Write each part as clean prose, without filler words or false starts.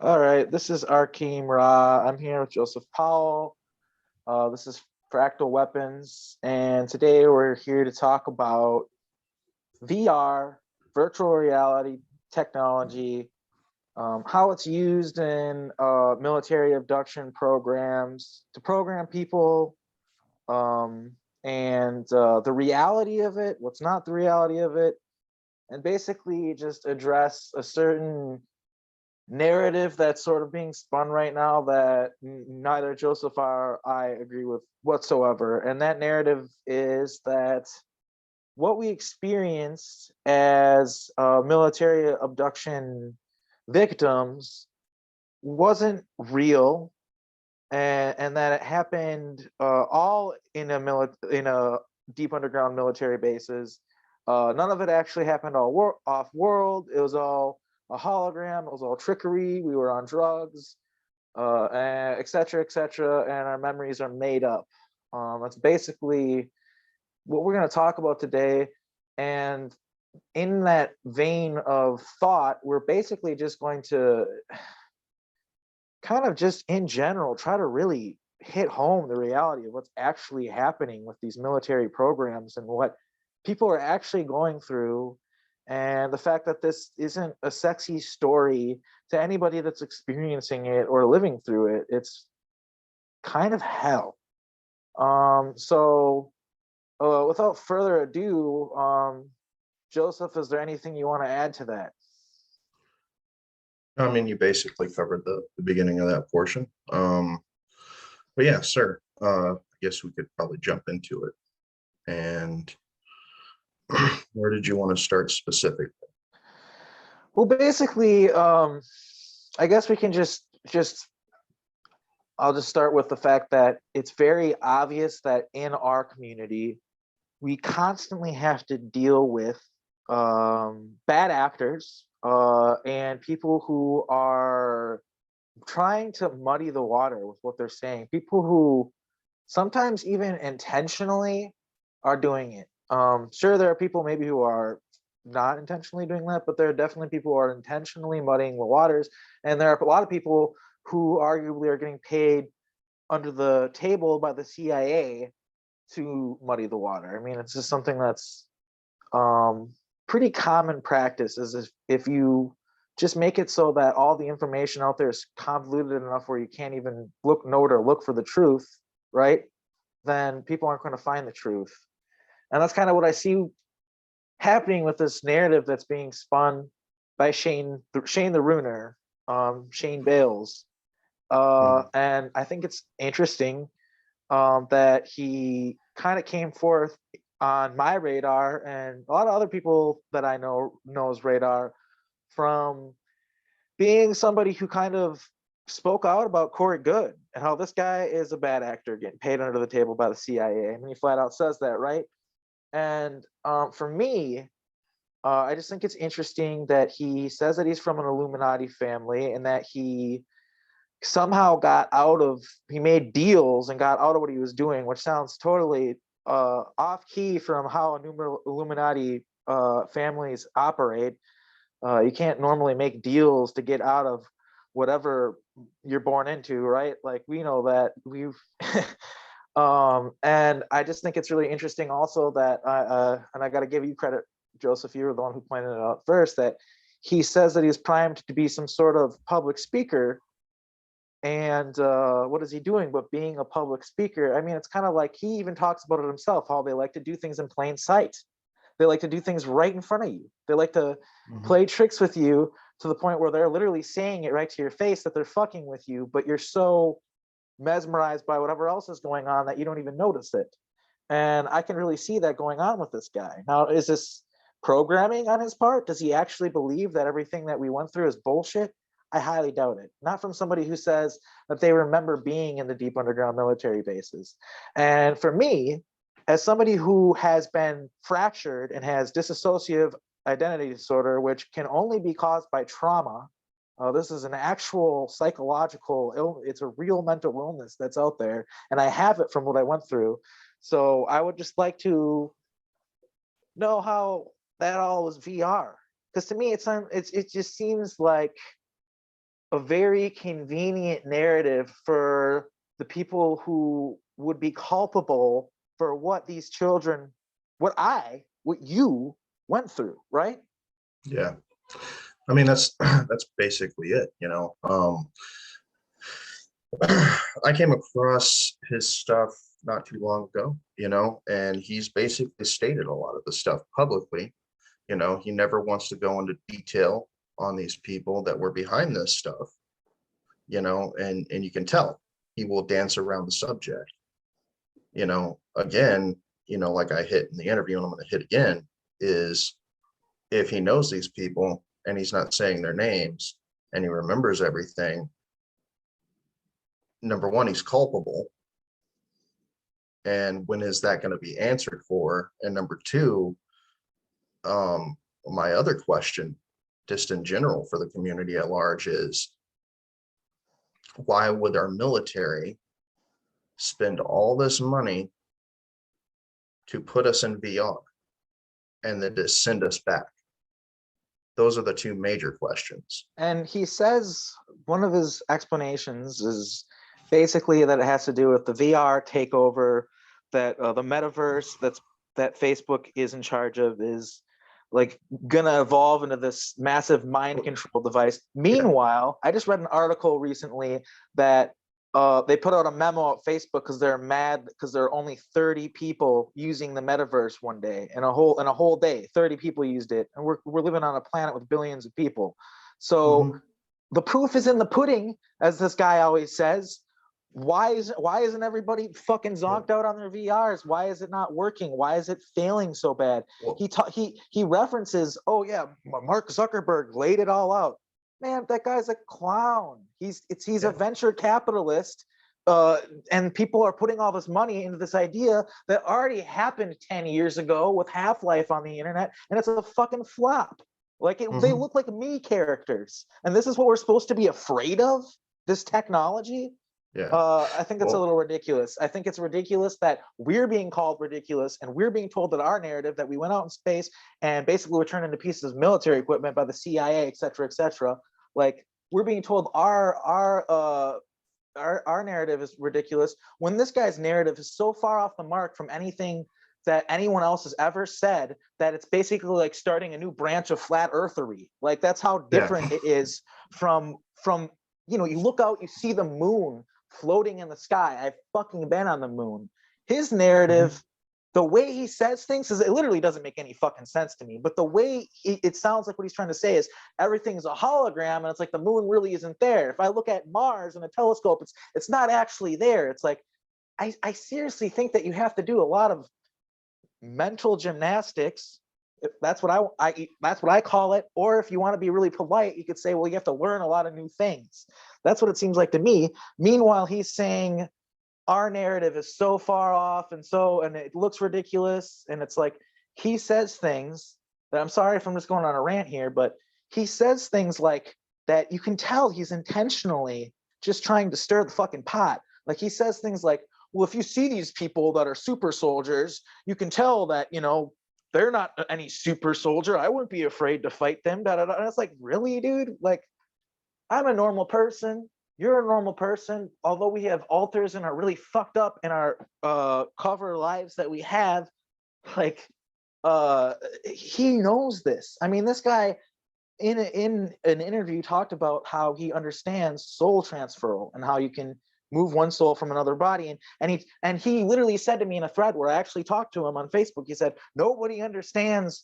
All right, this is Arkheim Ra. I'm here with Joseph Powell. This is Fractal Weapons, and today we're here to talk about VR, virtual reality technology, how it's used in military abduction programs to program people, and the reality of it, what's not the reality of it, and basically just address a certain narrative that's sort of being spun right now that neither Joseph or I agree with whatsoever. And that narrative is that what we experienced as military abduction victims wasn't real, and that it happened all in a deep underground military bases. None of it actually happened all off world. It was all a hologram. It was all trickery. We were on drugs, et cetera, and our memories are made up. That's basically what we're going to talk about today. And in that vein of thought, we're basically just going to kind of just in general try to really hit home the reality of what's actually happening with these military programs and what people are actually going through, and the fact that this isn't a sexy story to anybody that's experiencing it or living through it. It's kind of hell. So without further ado, Joseph, is there anything you want to add to that? I mean, you basically covered the beginning of that portion. But yeah, sir, I guess we could probably jump into it. And where did you want to start specifically? Well, basically, I guess we can I'll just start with the fact that it's very obvious that in our community, we constantly have to deal with bad actors and people who are trying to muddy the water with what they're saying. People who sometimes even intentionally are doing it. Sure, there are people maybe who are not intentionally doing that, but there are definitely people who are intentionally muddying the waters. And there are a lot of people who arguably are getting paid under the table by the CIA to muddy the water. I mean, it's just something that's pretty common practice, is if you just make it so that all the information out there is convoluted enough where you can't even look for the truth, right? Then people aren't going to find the truth. And that's kind of what I see happening with this narrative that's being spun by Shane the Runer, Shane Bales. And I think it's interesting that he kind of came forth on my radar and a lot of other people that I knows radar, from being somebody who kind of spoke out about Corey Good and how this guy is a bad actor getting paid under the table by the CIA. I mean, he flat out says that, right? And for me, I just think it's interesting that he says that he's from an Illuminati family and that he somehow he made deals and got out of what he was doing, which sounds totally off key from how Illuminati families operate. You can't normally make deals to get out of whatever you're born into, right? Like, we know that we've and I just think it's really interesting also that and I got to give you credit, Joseph, you were the one who pointed it out first, that he says that he's primed to be some sort of public speaker. And what is he doing but being a public speaker? I mean, it's kind of like he even talks about it himself, how they like to do things in plain sight. They like to do things right in front of you. They like to play tricks with you to the point where they're literally saying it right to your face that they're fucking with you, but you're so mesmerized by whatever else is going on that you don't even notice it. And I can really see that going on with this guy. Now, is this programming on his part? Does he actually believe that everything that we went through is bullshit? I highly doubt it. Not from somebody who says that they remember being in the deep underground military bases. And for me, as somebody who has been fractured and has dissociative identity disorder, which can only be caused by trauma, this is an actual psychological illness. It's a real mental illness that's out there, and I have it from what I went through. So I would just like to know how that all was VR. because to me it just seems like a very convenient narrative for the people who would be culpable for what these children, what you went through, right? Yeah. I mean, that's that's basically it, you know. I came across his stuff not too long ago, you know, and he's basically stated a lot of the stuff publicly. You know, he never wants to go into detail on these people that were behind this stuff, you know, and you can tell he will dance around the subject. You know, again, you know, like I hit in the interview and I'm going to hit again, is if he knows these people and he's not saying their names and he remembers everything, number one, he's culpable. And when is that going to be answered for? And number two, my other question, just in general for the community at large, is why would our military spend all this money to put us in VR and then to send us back? Those are the two major questions. And he says one of his explanations is basically that it has to do with the VR takeover, that the metaverse that Facebook is in charge of is like gonna evolve into this massive mind control device. Meanwhile, I just read an article recently that they put out a memo at Facebook because they're mad because there are only 30 people using the metaverse one day. In a whole day, 30 people used it, and we're living on a planet with billions of people. So the proof is in the pudding, as this guy always says. Why isn't everybody fucking zonked out on their VRs? Why is it not working? Why is it failing so bad? Well, He references, oh yeah, Mark Zuckerberg laid it all out. Man, that guy's a clown. He's a venture capitalist, and people are putting all this money into this idea that already happened 10 years ago with Half-Life on the internet, and it's a fucking flop. Like they look like me characters, and this is what we're supposed to be afraid of. This technology. Yeah. I think that's a little ridiculous. I think it's ridiculous that we're being called ridiculous and we're being told that our narrative that we went out in space and basically were turned into pieces of military equipment by the CIA, et cetera, et cetera. Like we're being told our narrative is ridiculous when this guy's narrative is so far off the mark from anything that anyone else has ever said that it's basically like starting a new branch of flat earthery. Like that's how different it is from you know, you look out, you see the moon floating in the sky. I've fucking been on the moon. His narrative, the way he says things, is it literally doesn't make any fucking sense to me. But the way it sounds like what he's trying to say is everything's a hologram, and it's like the moon really isn't there. If I look at Mars in a telescope, it's not actually there. It's like I seriously think that you have to do a lot of mental gymnastics. That's what I call it. Or if you want to be really polite, you could say, well, you have to learn a lot of new things. That's what it seems like to me. Meanwhile, he's saying our narrative is so far off and it looks ridiculous. And it's like he says things that, I'm sorry if I'm just going on a rant here, but he says things like that you can tell he's intentionally just trying to stir the fucking pot. Like he says things like, well, if you see these people that are super soldiers, you can tell that, you know, they're not any super soldier. I wouldn't be afraid to fight them. Da, da, da. And it's like, really, dude? Like, I'm a normal person. You're a normal person. Although we have alters and are really fucked up in our cover lives that we have, like, he knows this. I mean, this guy in an interview talked about how he understands soul transferal and how you can move one soul from another body, and he literally said to me in a thread where I actually talked to him on Facebook, he said nobody understands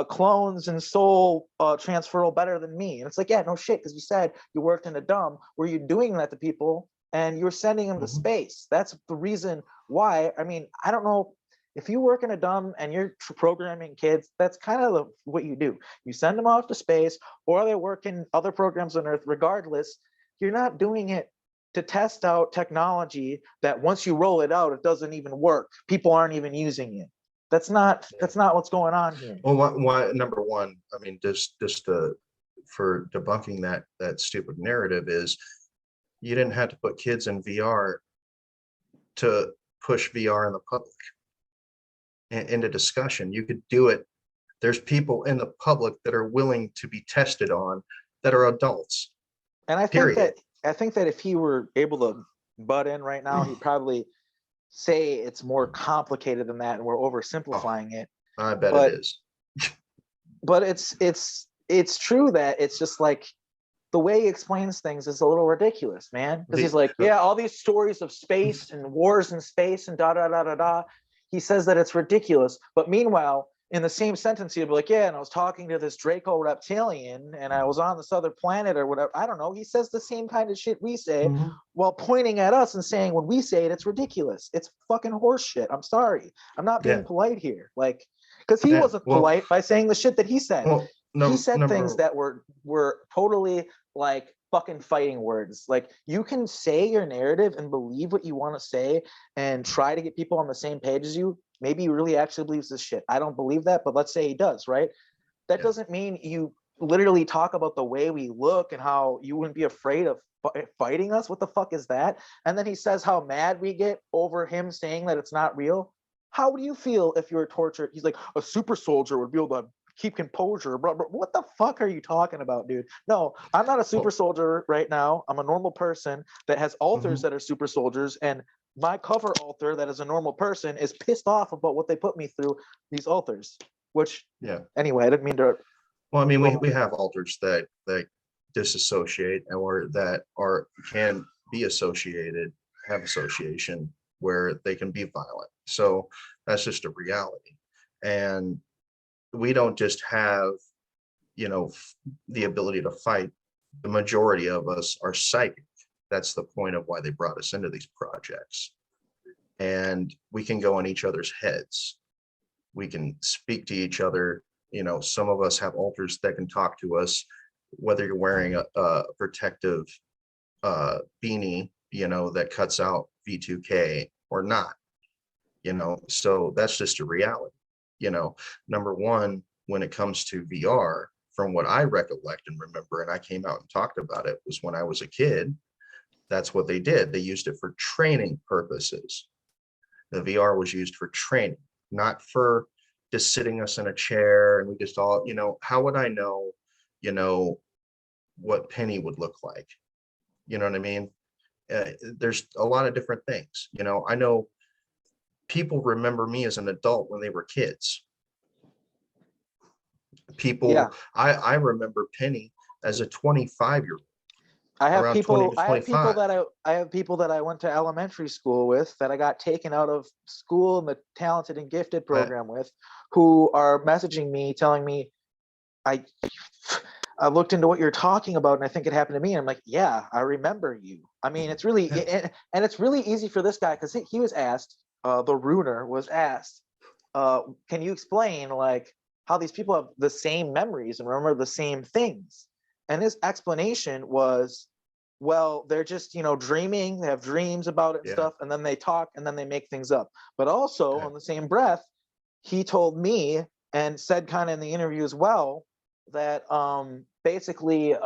clones and soul transferal better than me. And it's like, yeah, no shit, because you said you worked in a dumb where you're doing that to people and you're sending them to space. That's the reason why. I mean, I don't know if you work in a dumb and you're programming kids, that's kind of what you do. You send them off to space, or they work in other programs on Earth. Regardless, you're not doing it to test out technology that once you roll it out, it doesn't even work. People aren't even using it. That's not what's going on here. Well, why number one, I mean, just for debunking that stupid narrative is you didn't have to put kids in VR to push VR in the public into discussion. You could do it There's people in the public that are willing to be tested on that are adults. And Period. I think that if he were able to butt in right now, he'd probably say it's more complicated than that and we're Oh, oversimplifying it. I bet But it is. but it's true that it's just like the way he explains things is a little ridiculous, man. Because he's like, yeah, all these stories of space and wars in space and da da da da da. He says that it's ridiculous, but meanwhile, in the same sentence, he'd be like, yeah, and I was talking to this Draco reptilian, and I was on this other planet or whatever. I don't know. He says the same kind of shit we say, while pointing at us and saying when we say it, it's ridiculous. It's fucking horse shit. I'm sorry. I'm not being Yeah. polite here, like, because he Yeah. wasn't Well, polite by saying the shit that he said. well, He said number things that were totally like fucking fighting words. Like, you can say your narrative and believe what you want to say and try to get people on the same page as you. Maybe he really actually believes this shit. I don't believe that, but let's say he does, right? That Yeah. doesn't mean you literally talk about the way we look and how you wouldn't be afraid of fighting us. What the fuck is that? And then he says how mad we get over him saying that it's not real. How would you feel if you were tortured? He's like, a super soldier would be able to keep composure. Blah, blah. What the fuck are you talking about, dude? No, I'm not a super soldier right now. I'm a normal person that has alters that are super soldiers, and my cover alter that is a normal person is pissed off about what they put me through these alters. Which, Yeah. anyway, I didn't mean to. Well, I mean, we have alters that disassociate or that can be associated, have association where they can be violent. So that's just a reality. And we don't just have, the ability to fight. The majority of us are psychic. That's the point of why they brought us into these projects. And we can go in each other's heads. We can speak to each other. Some of us have alters that can talk to us, whether you're wearing a protective beanie, that cuts out V2K or not, so that's just a reality. Number one, when it comes to VR, from what I recollect and remember, and I came out and talked about it, was when I was a kid, that's what they did. They used it for training purposes. The VR was used for training, not for just sitting us in a chair and we just all, how would I know, what Penny would look like? You know what I mean? There's a lot of different things. I know people remember me as an adult when they were kids. Yeah, I remember Penny as a 25-year-old. I have around 20 people. to I have people 25. that I have people that I went to elementary school with, that I got taken out of school in the talented and gifted program with, who are messaging me telling me, I looked into what you're talking about and I think it happened to me. And I'm like, yeah, I remember you. I mean, it's really, and it's really easy for this guy, because he was asked, the Runer was asked, can you explain like how these people have the same memories and remember the same things? And his explanation was, well, they're just, dreaming, they have dreams about it and stuff, and then they talk and then they make things up. But also on the same breath, he told me and said kind of in the interview as well that basically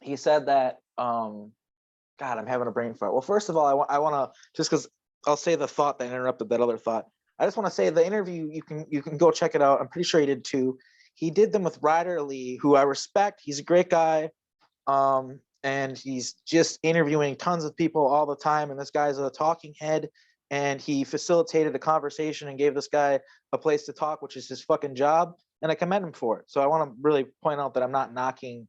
he said that God, I'm having a brain fart. Well, first of all, I want to, just because I'll say the thought that interrupted that other thought. I just want to say the interview, you can go check it out. I'm pretty sure he did too. He did them with Ryder Lee, who I respect. He's a great guy. And he's just interviewing tons of people all the time. And this guy's a talking head, and he facilitated a conversation and gave this guy a place to talk, which is his fucking job. And I commend him for it. So I want to really point out that I'm not knocking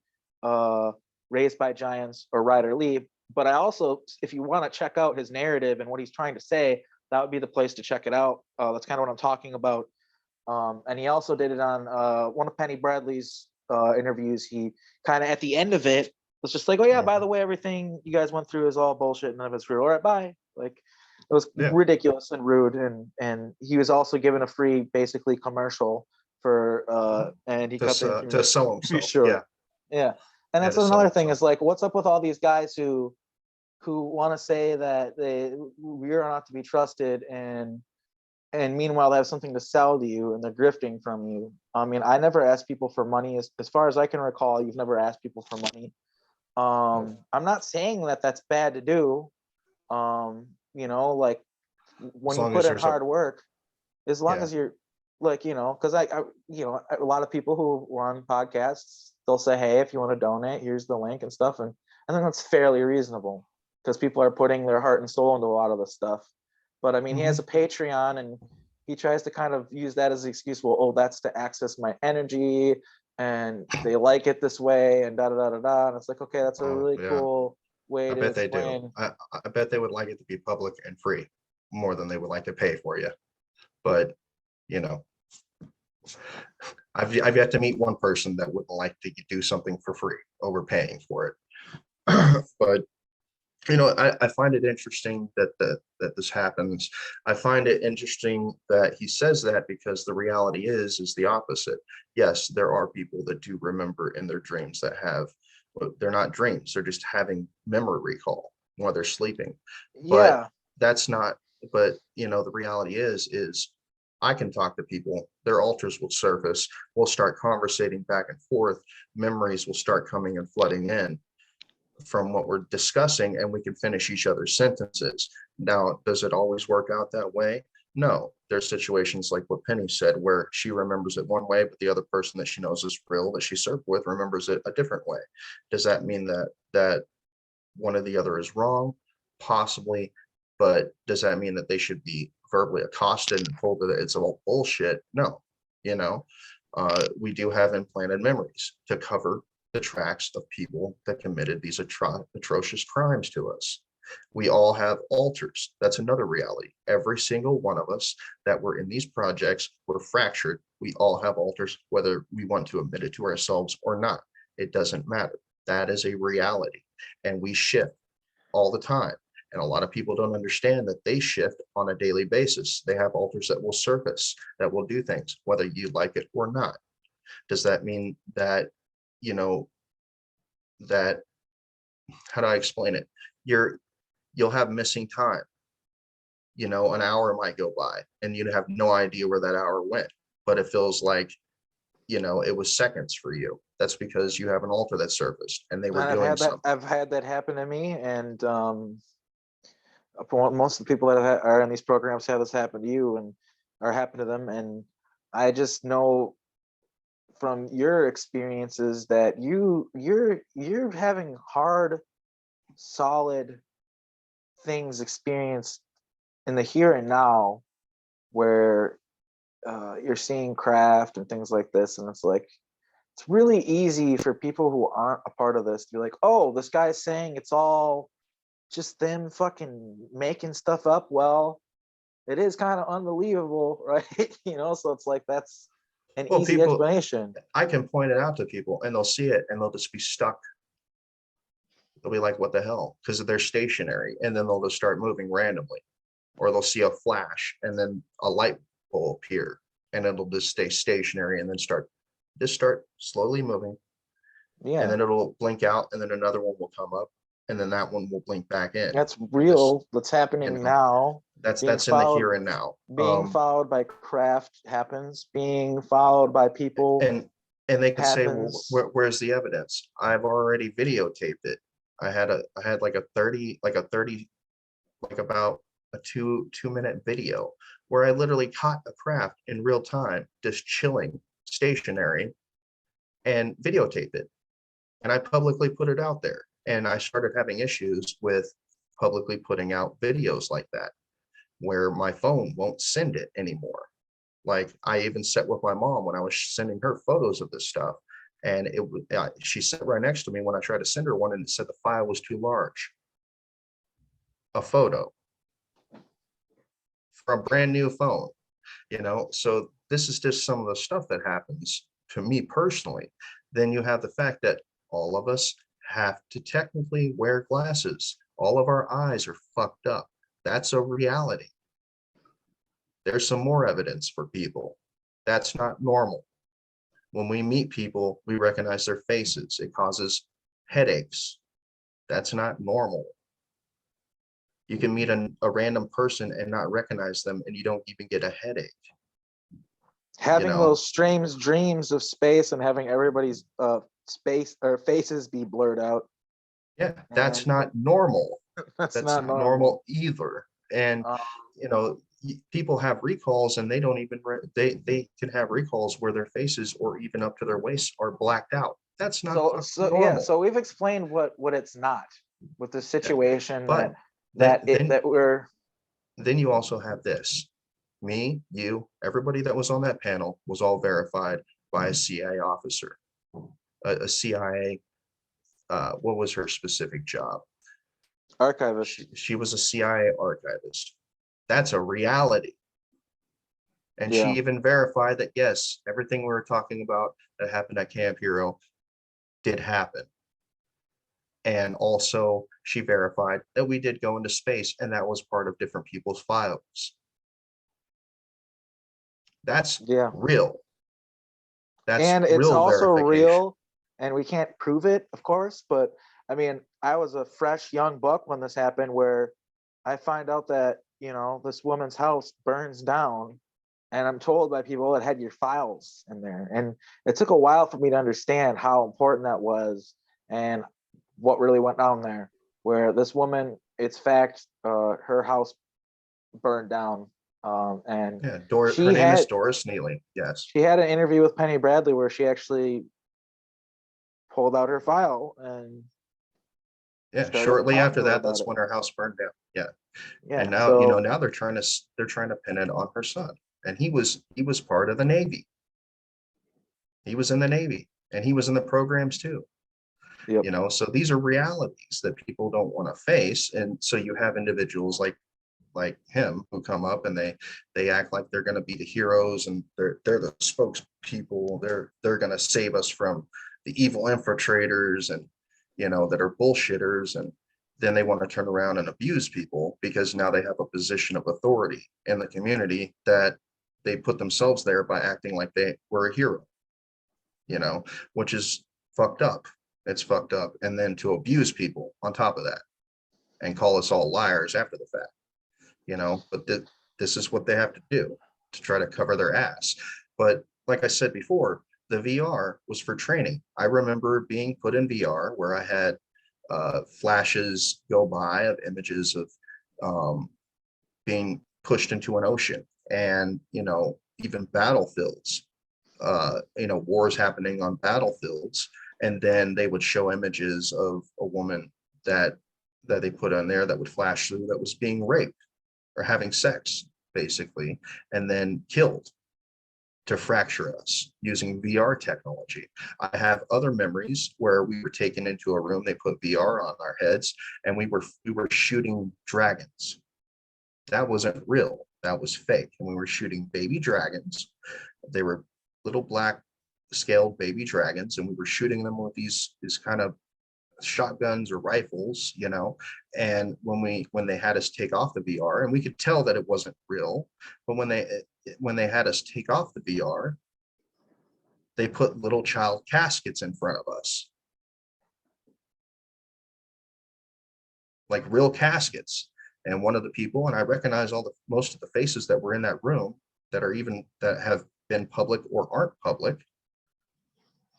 Raised by Giants or Ryder Lee, but I also, if you want to check out his narrative and what he's trying to say, that would be the place to check it out. That's kind of what I'm talking about. And he also did it on one of Penny Bradley's interviews. He kind of at the end of it was just like, oh yeah, by the way, everything you guys went through is all bullshit, none of it's real. All right, bye. Like, it was ridiculous and rude. And he was also given a free, basically, commercial for and he cut to sell himself. Sure. Yeah. And that's another thing, is like, what's up with all these guys who want to say that we're not to be trusted, and meanwhile they have something to sell to you and they're grifting from you. I mean, I never asked people for money. As far as I can recall, you've never asked people for money. I'm not saying that that's bad to do. Like, when you put in hard work, as long as you're like, because a lot of people who run podcasts, they'll say, hey, if you want to donate, here's the link and stuff. And I think that's fairly reasonable because people are putting their heart and soul into a lot of this stuff. But I mean, he has a Patreon, and he tries to kind of use that as an excuse. Well, oh, that's to access my energy, and they like it this way, and da da da da da. And it's like, okay, that's a really cool way I to bet they explain. do. I bet they would like it to be public and free more than they would like to pay for you. But you know, I've yet to meet one person that would like to do something for free over paying for it. But I find it interesting that this happens. I find it interesting that he says that, because the reality is the opposite. Yes, there are people that do remember in their dreams that have, well, they're not dreams, they're just having memory recall while they're sleeping. But Yeah, that's not, but the reality is I can talk to people, their alters will surface, we'll start conversating back and forth, memories will start coming and flooding in from what we're discussing, and we can finish each other's sentences. Now, does it always work out that way? No. There's situations like what Penny said, where she remembers it one way, but the other person that she knows is real, that she served with, remembers it a different way. Does that mean that one or the other is wrong? Possibly. But does that mean that they should be verbally accosted and told that it's all bullshit? No. We do have implanted memories to cover the tracks of people that committed these atrocious crimes to us. We all have alters. That's another reality. Every single one of us that were in these projects were fractured. We all have alters, whether we want to admit it to ourselves or not. It doesn't matter. That is a reality. And we shift all the time. And a lot of people don't understand that they shift on a daily basis. They have alters that will surface, that will do things, whether you like it or not. Does that mean that, that, how do I explain it? You'll have missing time. An hour might go by and you have no idea where that hour went, but it feels like, it was seconds for you. That's because you have an alter that surfaced and they were and doing something. I've had that happen to me, and most of the people that are in these programs have this happen to you and or happen to them. And I just know from your experiences that you're having hard, solid things experienced in the here and now, where you're seeing craft and things like this, and it's like, it's really easy for people who aren't a part of this to be like, oh, this guy's saying it's all just them fucking making stuff up. Well, it is kind of unbelievable, right? So it's like, that's an Well, easy people, explanation. I can point it out to people and they'll see it and they'll just be stuck. They'll be like, what the hell? Because they're stationary, and then they'll just start moving randomly. Or they'll see a flash and then a light will appear and it'll just stay stationary and then start slowly moving. Yeah, And then it'll blink out and then another one will come up and then that one will blink back in. that's This, real. That's happening now. Being that's in the followed here and now. being followed by craft happens. Being followed by people And they could say, well, happens. where's the evidence? I've already videotaped it. I had like about a 2 minute video where I literally caught a craft in real time, just chilling, stationary, and videotaped it. And I publicly put it out there. And I started having issues with publicly putting out videos like that, where my phone won't send it anymore. Like, I even sat with my mom when I was sending her photos of this stuff, and she sat right next to me when I tried to send her one, and it said the file was too large. A photo for a brand new phone, So this is just some of the stuff that happens to me personally. Then you have the fact that all of us have to technically wear glasses. All of our eyes are fucked up. That's a reality. There's some more evidence for people. That's not normal. When we meet people, we recognize their faces. It causes headaches. That's not normal. You can meet a random person and not recognize them, and you don't even get a headache. Having those strange dreams of space and having everybody's space or faces be blurred out. Yeah, that's not normal. That's That's not not normal either. And Um, people have recalls and they don't even they can have recalls where their faces or even up to their waists are blacked out. That's not Yeah, normal. so we've explained what it's not with the situation But then that we're then you also have this. Me, you, everybody that was on that panel was all verified by a CIA officer, a CIA. What was her specific job? archivist. She was a CIA archivist. That's a reality. And she Yeah. even verified that, yes, everything we were talking about that happened at Camp Hero did happen. And also, she verified that we did go into space, and that was part of different people's files. That's Yeah. real. That's And it's real also verification. real, and we can't prove it, of course, but I mean, I was a fresh young buck when this happened, where I find out that, this woman's house burns down, and I'm told by people it had your files in there. And it took a while for me to understand how important that was and what really went down there. Where this woman, it's fact, her house burned down, and Yeah, her she name is had Doris Neely. Yes. she had an interview with Penny Bradley where she actually pulled out her file and Yeah, started shortly talking after to her that, about that's it. when her house burned down. Yeah. And Yeah. now, So now they're trying to pin it on her son. And he was part of the Navy. He was in the Navy and he was in the programs too. yep. So these are realities that people don't want to face. And so you have individuals like him who come up and they act like they're going to be the heroes and they're the spokespeople. They're going to save us from the evil infiltrators and that are bullshitters, and then they want to turn around and abuse people because now they have a position of authority in the community that they put themselves there by acting like they were a hero, which is fucked up. It's fucked up. And then to abuse people on top of that and call us all liars after the fact, but this is what they have to do to try to cover their ass. But like I said before, the VR was for training. I remember being put in VR where I had flashes go by of images of being pushed into an ocean, and even battlefields, wars happening on battlefields, and then they would show images of a woman that they put on there that would flash through that was being raped or having sex, basically, and then killed to fracture us using VR technology. I have other memories where we were taken into a room, they put VR on our heads, and we were shooting dragons. That wasn't real. That was fake. And we were shooting baby dragons. They were little black scaled baby dragons, and we were shooting them with these kind of shotguns or rifles, and when they had us take off the VR, and we could tell that it wasn't real, but when they had us take off the VR, they put little child caskets in front of us, like real caskets. And one of the people, and I recognize most of the faces that were in that room that have been public or aren't public.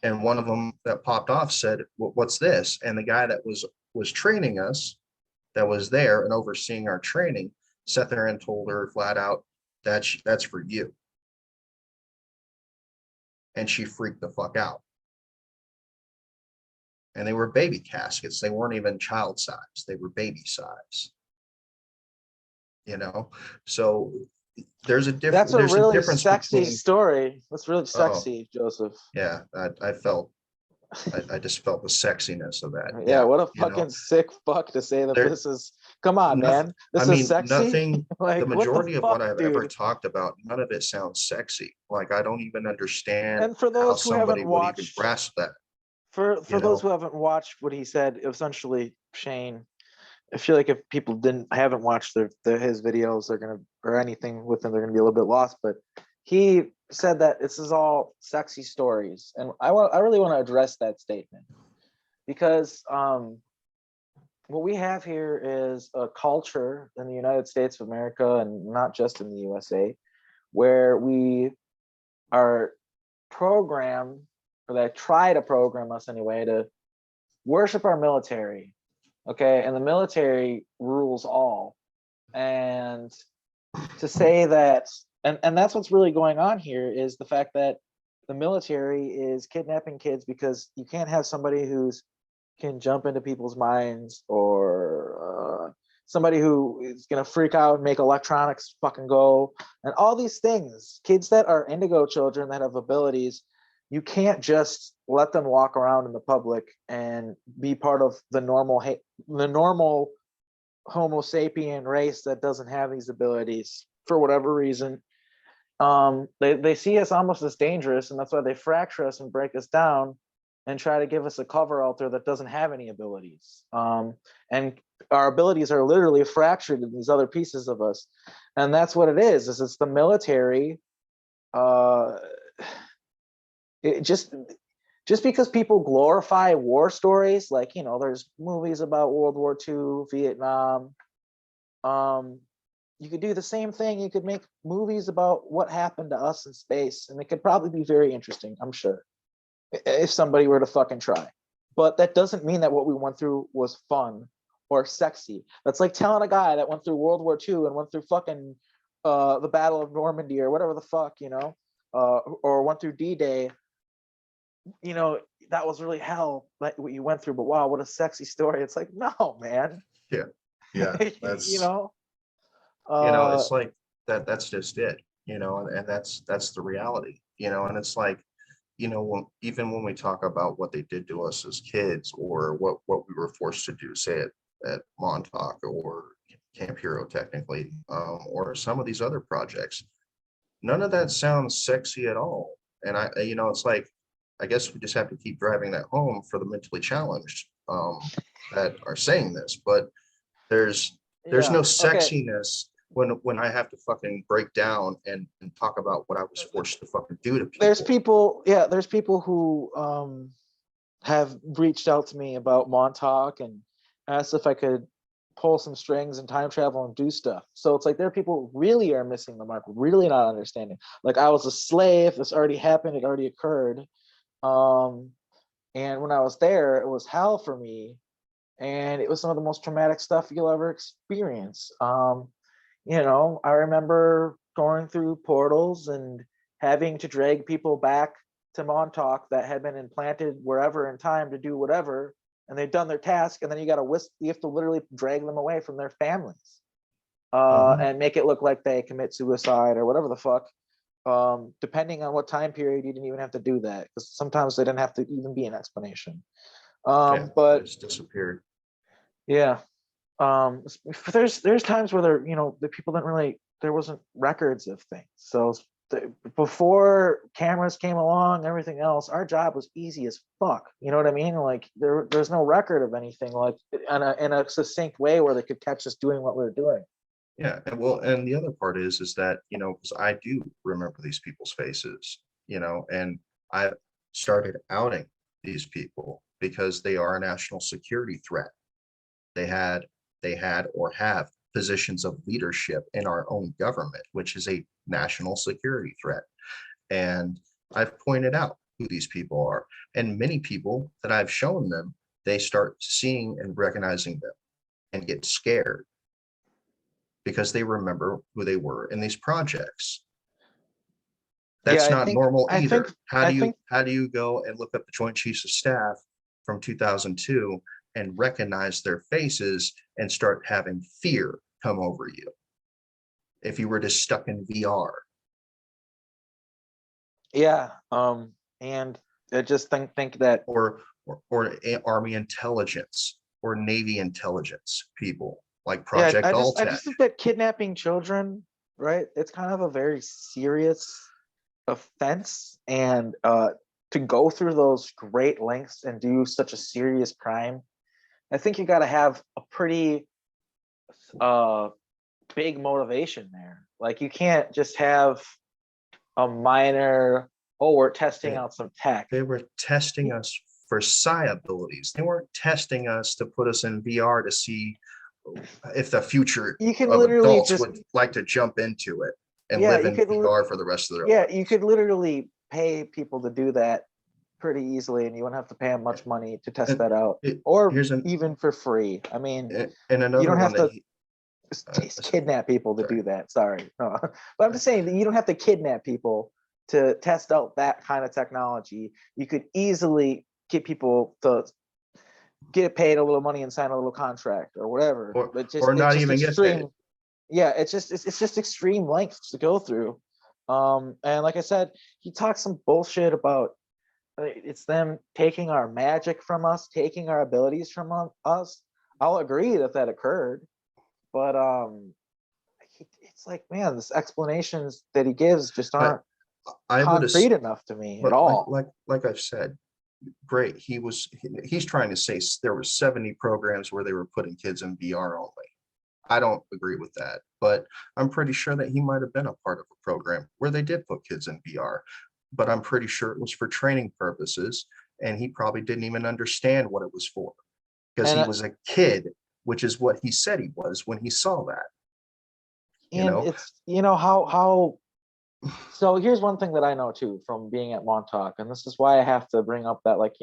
And one of them that popped off said, "What's this?" And the guy that was training us, that was there and overseeing our training, sat there and told her flat out, that's for you. And she freaked the fuck out. And they were baby caskets. They weren't even child size. They were baby size. So there's a That's a really difference sexy between. story. That's really Oh, sexy, Joseph. yeah, I just felt the sexiness of that. Yeah, Yeah, what a fucking sick fuck to say that there this is. Come on, nothing. man. I This is mean, sexy. nothing. The Like, what the majority of what fuck, I've ever dude? talked about, none of it sounds sexy. Like I don't even understand And for how those who haven't somebody would even watched, grasp that. for You those know, who haven't watched what he said, essentially, Shane, I feel like if people haven't watched his videos, they're gonna, or anything with him, they're gonna be a little bit lost. But he said that this is all sexy stories, and I really want to address that statement, because what we have here is a culture in the United States of America, and not just in the USA, where we are programmed, or they try to program us anyway, to worship our military. Okay, and the military rules all. And to say that, and that's what's really going on here, is the fact that the military is kidnapping kids because you can't have somebody who's can jump into people's minds, or somebody who is going to freak out and make electronics fucking go, and all these things. Kids that are indigo children that have abilities, you can't just let them walk around in the public and be part of the normal Homo sapien race that doesn't have these abilities for whatever reason. They see us almost as dangerous, and that's why they fracture us and break us down and try to give us a cover out there that doesn't have any abilities. And our abilities are literally fractured in these other pieces of us. And that's what it is it's the military. It just because people glorify war stories, like, there's movies about World War II, Vietnam. You could do the same thing. You could make movies about what happened to us in space, and it could probably be very interesting, I'm sure, if somebody were to fucking try. But that doesn't mean that what we went through was fun or sexy. That's like telling a guy that went through World War II and went through fucking the Battle of Normandy or whatever the fuck, or went through D-Day, that was really hell, like what you went through, but wow, what a sexy story. It's like, no, man. Yeah. Yeah. you That's, know uh it's like that's just it, and that's the reality, and it's like, even when we talk about what they did to us as kids, or what we were forced to do, say at Montauk or Camp Hero, technically, or some of these other projects, none of that sounds sexy at all. And it's like, I guess we just have to keep driving that home for the mentally challenged, that are saying this, but there's yeah, no okay. sexiness when I have to fucking break down and talk about what I was forced to fucking do to There's people. people, yeah, there's people who have reached out to me about Montauk and asked if I could pull some strings and time travel and do stuff. So it's like there are people who really are missing the mark, really not understanding. Like, I was a slave, this already happened, it already occurred. um and when I was there, it was hell for me, and it was some of the most traumatic stuff you'll ever experience. I remember going through portals and having to drag people back to Montauk that had been implanted wherever in time to do whatever, and they've done their task, and then you have to literally drag them away from their families, Uh-huh. and make it look like they commit suicide or whatever the fuck. Depending on what time period, you didn't even have to do that, because sometimes they didn't have to even be an explanation. Yeah, But it's disappeared. yeah, there's times where the people didn't really, there wasn't records of things. So before cameras came along, everything else, our job was easy as fuck, you know what I mean? Like, there's no record of anything, like, in a succinct way where they could catch us doing what we were doing. Yeah, and well, and the other part is that, because I do remember these people's faces, and I started outing these people because they are a national security threat. They had they had or have positions of leadership in our own government, which is a national security threat. And I've pointed out who these people are. And many people that I've shown them, they start seeing and recognizing them and get scared because they remember who they were in these projects. Yeah, That's i not think normal i think either. How i do you think how do you go and look up the Joint Chiefs of Staff from 2002 and recognize their faces and start having fear come over you if you were just stuck in VR? yeah. And I just think that, Or Army intelligence or Navy intelligence people like yeah, Project I just Alltech. think that kidnapping children, right, it's kind of a very serious offense. And to go through those great lengths and do such a serious crime, I think you got to have a pretty uh big motivation there. Like, you can't just have a minor, oh, we're testing They, out some tech. they were testing us for psi abilities. They weren't testing us to put us in VR to see if the future You could of literally adults just, would like to jump into it and yeah, live in VR for the rest of their yeah, you lives. could literally pay people to do that pretty easily, and you wouldn't have to pay them much money to test And that out, it, or here's an even for free. I mean, and you another don't one have that to. kidnap people to sorry. do that. Sorry. No. But I'm just saying that you don't have to kidnap people to test out that kind of technology. You could easily get people to get paid a little money and sign a little contract or whatever. But just or it's not just even get paid. extreme. Yeah, it's just extreme lengths to go through. And like I said, he talks some bullshit about it's them taking our magic from us, taking our abilities from us. I'll agree that that occurred, but it's like, man, this explanations that he gives just aren't I would concrete enough to me at but all. like I've said, great. He's trying to say there were 70 programs where they were putting kids in VR only. I don't agree with that, but I'm pretty sure that he might have been a part of a program where they did put kids in VR, but I'm pretty sure it was for training purposes, and he probably didn't even understand what it was for because he And was a kid, which is what he said he was when he saw that. it's how so here's one thing that I know too from being at Montauk, and this is why I have to bring up that, like,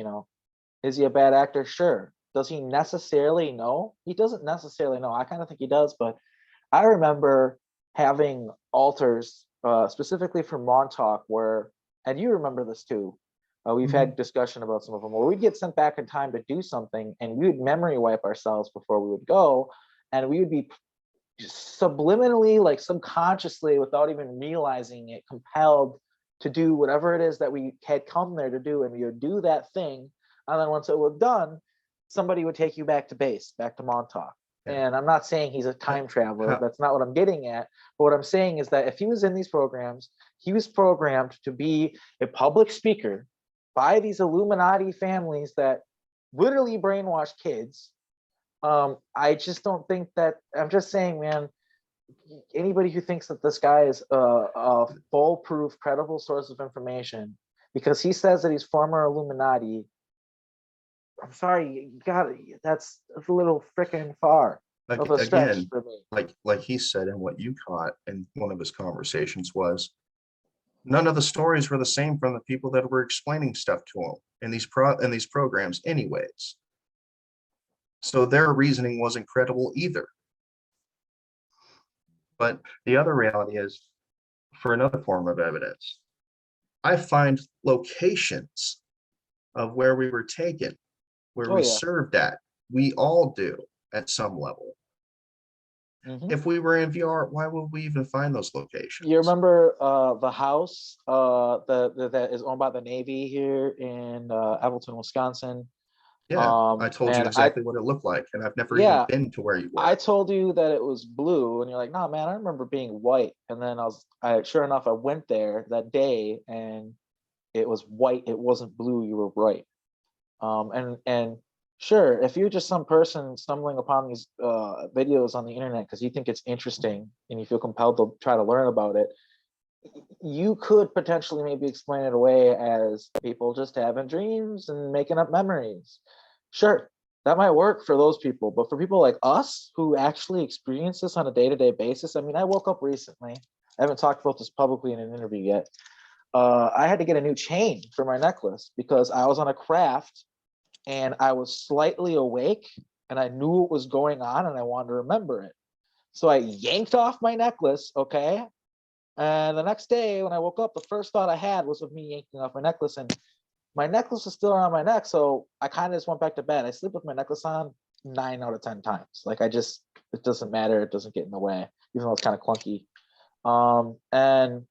is he a bad actor? Sure. Does he necessarily know? He doesn't necessarily know. I kind of think he does, but I remember having alters specifically for Montauk where, and you remember this too, we've had discussion about some of them, where we'd get sent back in time to do something and we would memory wipe ourselves before we would go, and we would be subliminally, like subconsciously, without even realizing it, compelled to do whatever it is that we had come there to do, and we would do that thing, and then once it was done, somebody would take you back to base, back to Montauk. Yeah. And I'm not saying he's a time traveler. How- That's not what I'm getting at. But what I'm saying is that if he was in these programs, he was programmed to be a public speaker by these Illuminati families that literally brainwash kids. I just don't think that. I'm just saying, man, anybody who thinks that this guy is a foolproof, credible source of information because he says that he's former Illuminati, I'm sorry, you got that's a little freaking far Like of a stretch again, for me. like he said, and what you caught in one of his conversations was none of the stories were the same from the people that were explaining stuff to him in these programs anyways. So their reasoning wasn't credible either. But the other reality is, for another form of evidence, I find locations of where we were taken, where Oh we yeah. served at. We all do at some level. Mhm. If we were in VR, why would we even find those locations? You remember the house that is owned by the Navy here in Appleton, Wisconsin? Yeah, I told you And I exactly what it looked like, and I've never even yeah, been to where you I were. told you that it was blue, and you're like, "No, man, I remember being white." And then I sure enough, I went there that day, and it was white. It wasn't blue. You were right. And sure, if you're just some person stumbling upon these videos on the internet because you think it's interesting and you feel compelled to try to learn about it, you could potentially maybe explain it away as people just having dreams and making up memories. Sure, that might work for those people, but for people like us who actually experience this on a day-to-day basis, I mean, I woke up recently. I haven't talked about this publicly in an interview yet. I had to get a new chain for my necklace because I was on a craft and I was slightly awake and I knew what was going on and I wanted to remember it. So I yanked off my necklace, okay? And the next day when I woke up, the first thought I had was of me yanking off my necklace, and my necklace was still around my neck. So I kind of just went back to bed. I sleep with my necklace on 9 out of 10 times. Like it doesn't matter. It doesn't get in the way, even though it's kind of clunky. And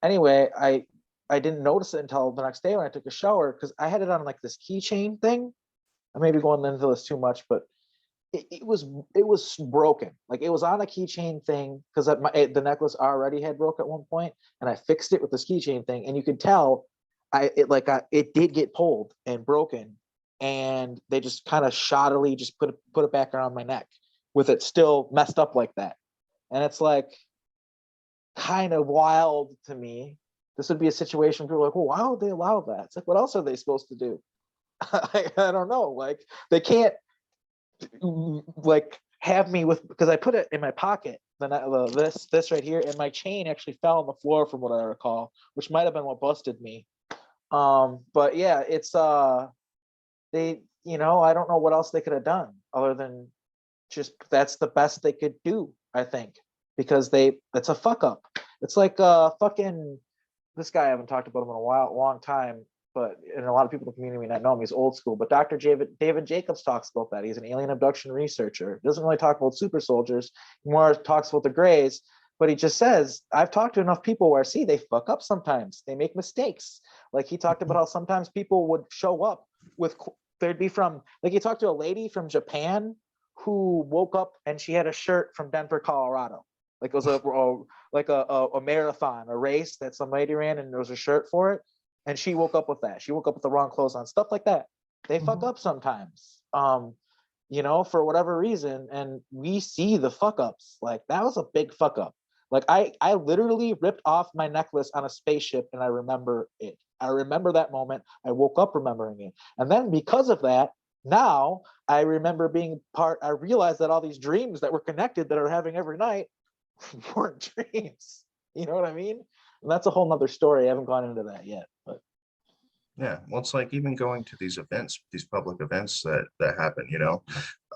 anyway, I didn't notice it until the next day when I took a shower because I had it on like this keychain thing. I may be going into this too much, but it was broken. Like it was on a keychain thing because the necklace already had broke at one point, and I fixed it with this keychain thing, and you could tell it did get pulled and broken, and they just kind of shoddily just put it back around my neck with it still messed up like that, and it's like kind of wild to me. This would be a situation where people are like, well, why would they allow that? It's like, what else are they supposed to do? I don't know. Like they can't like have me with, because I put it in my pocket. Then this right here, and my chain actually fell on the floor from what I recall, which might have been what busted me. But yeah, it's they, I don't know what else they could have done other than that's the best they could do, I think, because it's a fuck up. It's like fucking this guy, I haven't talked about him in a long time, but and a lot of people in the community may not know him. He's old school, but Dr. David Jacobs talks about that. He's an alien abduction researcher. He doesn't really talk about super soldiers, he more talks about the Greys. But he just says, I've talked to enough people where, see, they fuck up sometimes. They make mistakes. Like he talked about how sometimes people would show up with, there'd be from, like he talked to a lady from Japan who woke up and she had a shirt from Denver, Colorado. Like it was a marathon, a race that some lady ran and there was a shirt for it. And she woke up with that. She woke up with the wrong clothes on, stuff like that. They fuck up sometimes. For whatever reason, and we see the fuck ups. Like that was a big fuck up. Like I literally ripped off my necklace on a spaceship and I remember it. I remember that moment. I woke up remembering it. And then because of that, now I remember I realized that all these dreams that were connected that are having every night weren't dreams. You know what I mean? And that's a whole nother story. I haven't gone into that yet, but Yeah, well, it's like even going to these events, these public events that happen,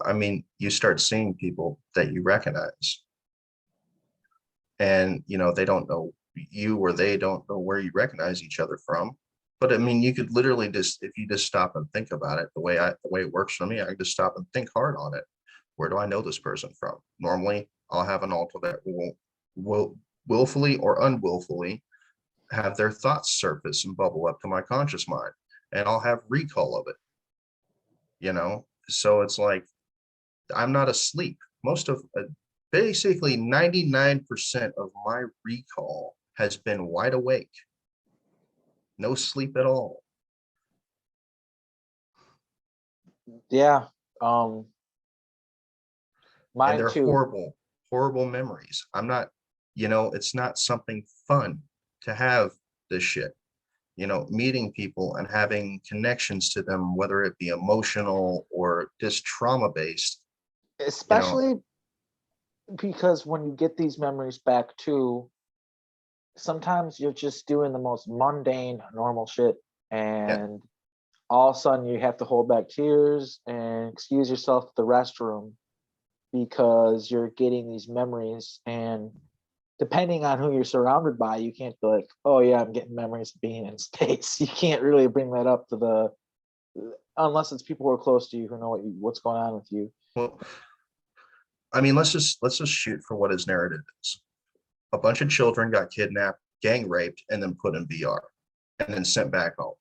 I mean, you start seeing people that you recognize and, they don't know you or they don't know where you recognize each other from. But I mean, you could literally just, if you just stop and think about it, the way it works for me, I can just stop and think hard on it. Where do I know this person from? Normally, I'll have an alter that will willfully or unwillfully have their thoughts surface and bubble up to my conscious mind, and I'll have recall of it. So it's like I'm not asleep. Most of basically 99% of my recall has been wide awake, no sleep at all. yeah, And mine they're too. horrible memories. I'm not, it's not something fun to have this shit. Meeting people and having connections to them, whether it be emotional or just trauma based. Especially because when you get these memories back too, sometimes you're just doing the most mundane, normal shit, and all of a sudden you have to hold back tears and excuse yourself at the restroom because you're getting these memories. And depending on who you're surrounded by, you can't be like, oh yeah, I'm getting memories of being in space. You can't really bring that up to unless it's people who are close to you who know what's going on with you. Well, I mean, let's just shoot for what his narrative is. A bunch of children got kidnapped, gang raped, and then put in VR and then sent back home.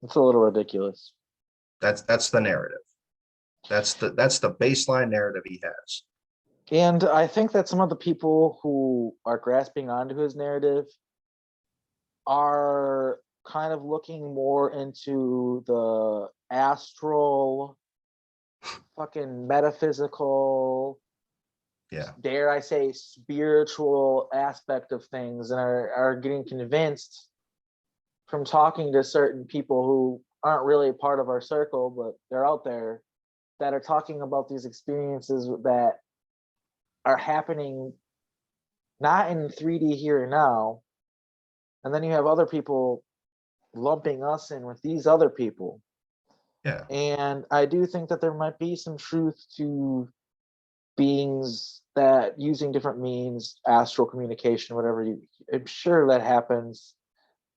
It's a little ridiculous. That's the narrative. That's the baseline narrative he has. And I think that some of the people who are grasping onto his narrative are kind of looking more into the astral, fucking metaphysical, dare I say spiritual aspect of things, and are getting convinced from talking to certain people who aren't really part of our circle, but they're out there, that are talking about these experiences that are happening not in 3D here and now. And then you have other people lumping us in with these other people. Yeah. And I do think that there might be some truth to beings that using different means, astral communication, whatever I'm sure that happens.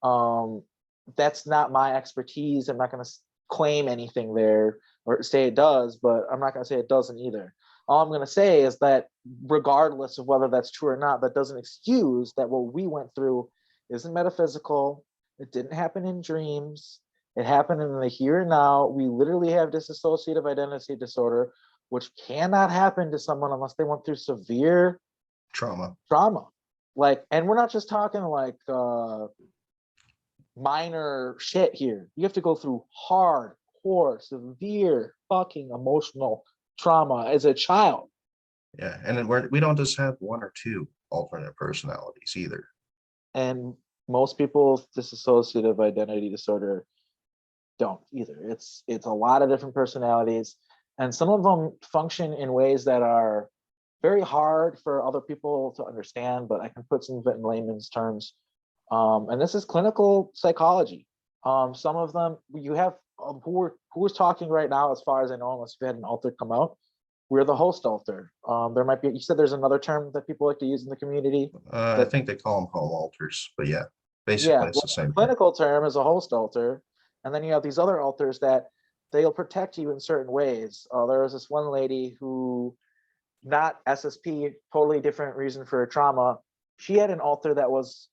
That's not my expertise. I'm not going to claim anything there or say it does, but I'm not going to say it doesn't either. All I'm going to say is that regardless of whether that's true or not, that doesn't excuse that what we went through isn't metaphysical. It didn't happen in dreams. It happened in the here and now. We literally have dissociative identity disorder, which cannot happen to someone unless they went through severe trauma. Like, and we're not just talking like minor shit here. You have to go through hardcore, severe fucking emotional trauma as a child. Yeah, and we don't just have one or two alternate personalities either. And most people with dissociative identity disorder don't either. It's a lot of different personalities, and some of them function in ways that are very hard for other people to understand, but I can put some of it in layman's terms. And this is clinical psychology. Some of them, you have who's talking right now, as far as I know, unless we had an alter come out, we're the host alter. There might be, you said there's another term that people like to use in the community. I think they call them home alters, but yeah, basically Yeah, it's well, the the same thing. clinical term is a host alter, and then you have these other alters that they'll protect you in certain ways. There was this one lady who, not SSP, totally different reason for her trauma. She had an alter that was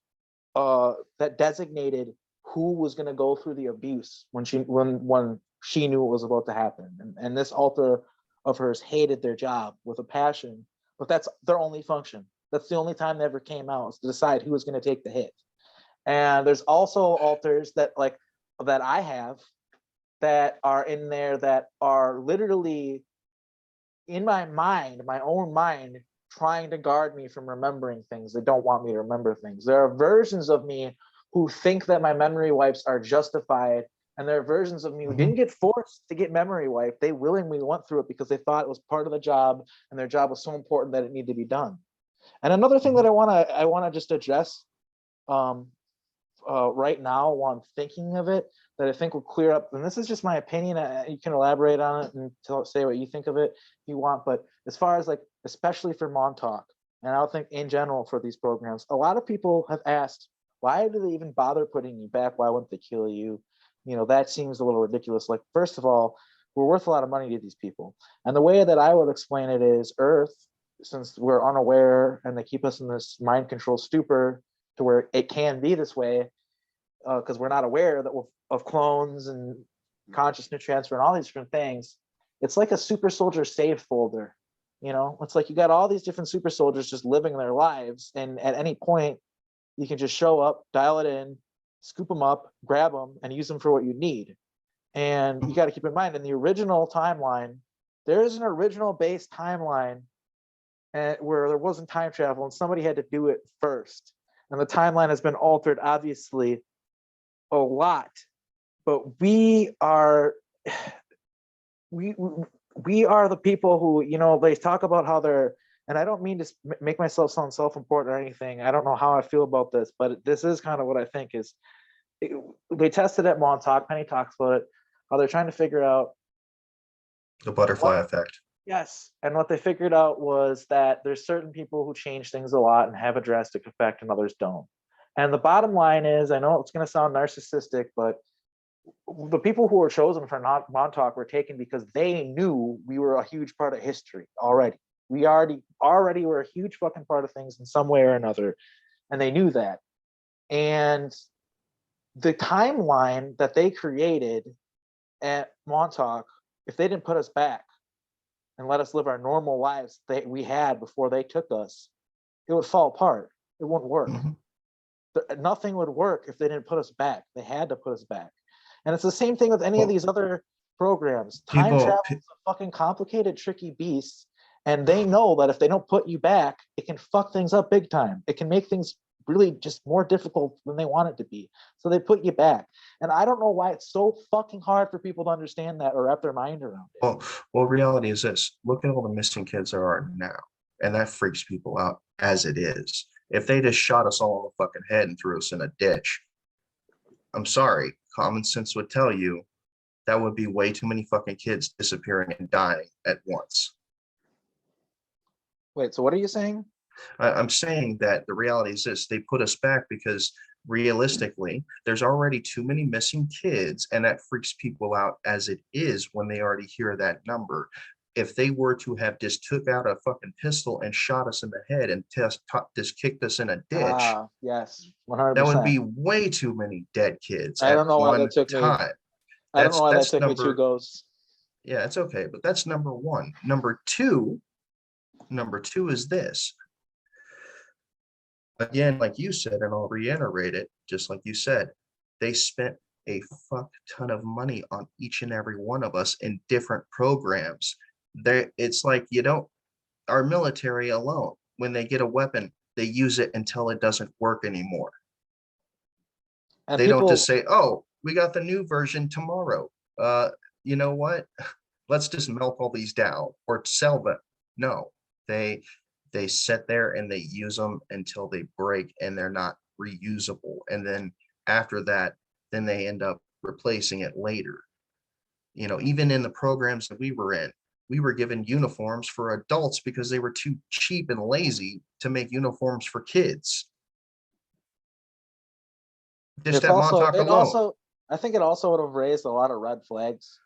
that designated who was going to go through the abuse when she knew it was about to happen. And this alter of hers hated their job with a passion, but that's their only function. That's the only time they ever came out, is to decide who was going to take the hit. And there's also alters that that I have that are in there that are literally in my mind, my own mind, trying to guard me from remembering things. They don't want me to remember things. There are versions of me who think that my memory wipes are justified, and there are versions of me who didn't get forced to get memory wiped. They willingly went through it because they thought it was part of the job, and their job was so important that it needed to be done. And another thing that I want to just address right now while I'm thinking of it, that I think will clear up, and this is just my opinion, you can elaborate on it and say what you think of it if you want, but as far as like, especially for Montauk, and I don't think in general for these programs, a lot of people have asked, why do they even bother putting you back? Why wouldn't they kill you? You know, that seems a little ridiculous. Like, first of all, we're worth a lot of money to these people. And the way that I would explain it is, Earth, since we're unaware and they keep us in this mind control stupor to where it can be this way, because we're not aware that of clones and consciousness transfer and all these different things. It's like a super soldier save folder. You know, it's like you got all these different super soldiers just living their lives, and at any point you can just show up, dial it in, scoop them up, grab them, and use them for what you need. And you got to keep in mind, in the original timeline, there is an original base timeline where there wasn't time travel, and somebody had to do it first. And the timeline has been altered, obviously, a lot. But we are the people who, you know, they talk about how they're, and I don't mean to make myself sound self-important or anything. I don't know how I feel about this, but this is kind of what I think is, they tested at Montauk, Penny talks about it, how they're trying to figure out The butterfly effect. yes, and what they figured out was that there's certain people who change things a lot and have a drastic effect and others don't. And the bottom line is, I know it's going to sound narcissistic, but the people who were chosen for Montauk were taken because they knew we were a huge part of history already. We already were a huge fucking part of things in some way or another, and they knew that. And the timeline that they created at Montauk, if they didn't put us back and let us live our normal lives that we had before they took us, it would fall apart. It wouldn't work. Nothing would work if they didn't put us back. They had to put us back. And it's the same thing with any of these other programs. Time travel is a fucking complicated, tricky beast. And they know that if they don't put you back, it can fuck things up big time. It can make things really just more difficult than they want it to be. So they put you back. And I don't know why it's so fucking hard for people to understand that or wrap their mind around it. Well, reality is this. Look at all the missing kids there are now. And that freaks people out as it is. If they just shot us all in the fucking head and threw us in a ditch, I'm sorry, common sense would tell you that would be way too many fucking kids disappearing and dying at once. Wait, so what are you saying? I'm saying that the reality is this, they put us back because realistically, there's already too many missing kids, and that freaks people out as it is when they already hear that number. If they were to have just took out a fucking pistol and shot us in the head and just kicked us in a ditch, yes, 100%. that would be way too many dead kids I at don't know why one that took me. time. I don't know why that took me 2 number, goes. yeah, it's okay, but that's number one. Number two is this. Again, like you said, and I'll reiterate it, just like you said, they spent a fuck ton of money on each and every one of us in different programs. It's like, you don't, our military alone, when they get a weapon, they use it until it doesn't work anymore. And they don't just say, oh, we got the new version tomorrow. You know what? Let's just melt all these down or sell them. No, they sit there and they use them until they break and they're not reusable. And then after that, then they end up replacing it later. You know, even in the programs that we were in, we were given uniforms for adults because they were too cheap and lazy to make uniforms for kids. Just It's at also Montauk it alone. also I think it also would have raised a lot of red flags.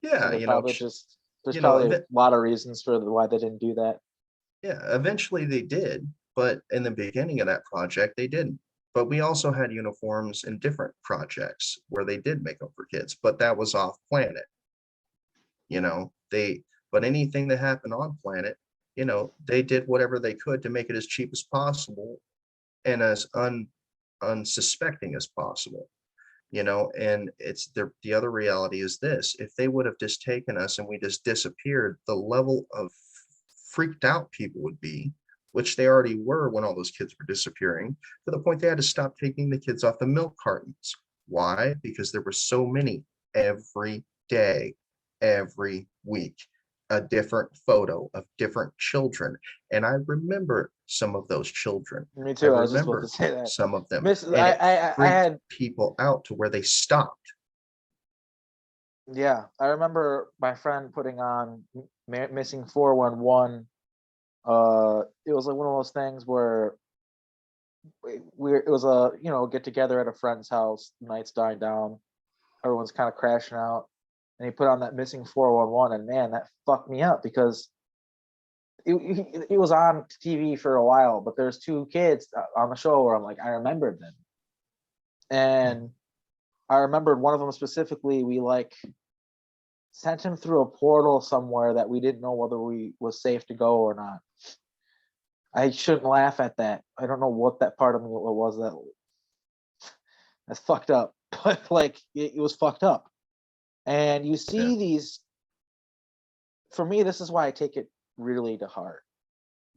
So Yeah, they you know, probably just there's you know, probably a lot of reasons for why they didn't do that. yeah, eventually they did, but in the beginning of that project, they didn't. But we also had uniforms in different projects where they did make them for kids, but that was off planet. You know, but anything that happened on planet, you know, they did whatever they could to make it as cheap as possible and as unsuspecting as possible. You know, and it's the other reality is this: if they would have just taken us and we just disappeared, the level of freaked out people would be, which they already were when all those kids were disappearing, to the point they had to stop taking the kids off the milk cartons. Why? Because there were so many every day, every week, a different photo of different children. And I remember some of those children. Me I too. I was just about to remember say that. some of them, Miss, and it I freaked had people out to where they stopped. yeah. I remember my friend putting on missing 411. It was like one of those things where it was a get together at a friend's house. Night's dying down. Everyone's kind of crashing out, and he put on that missing 411, and man, that fucked me up because it was on TV for a while, but there's two kids on the show where I'm like, I remembered them. And I remembered one of them specifically. We like sent him through a portal somewhere that we didn't know whether we was safe to go or not. I shouldn't laugh at that. I don't know what that part of me was that's fucked up, but like it was fucked up. And you see these. For me, this is why I take it really to heart.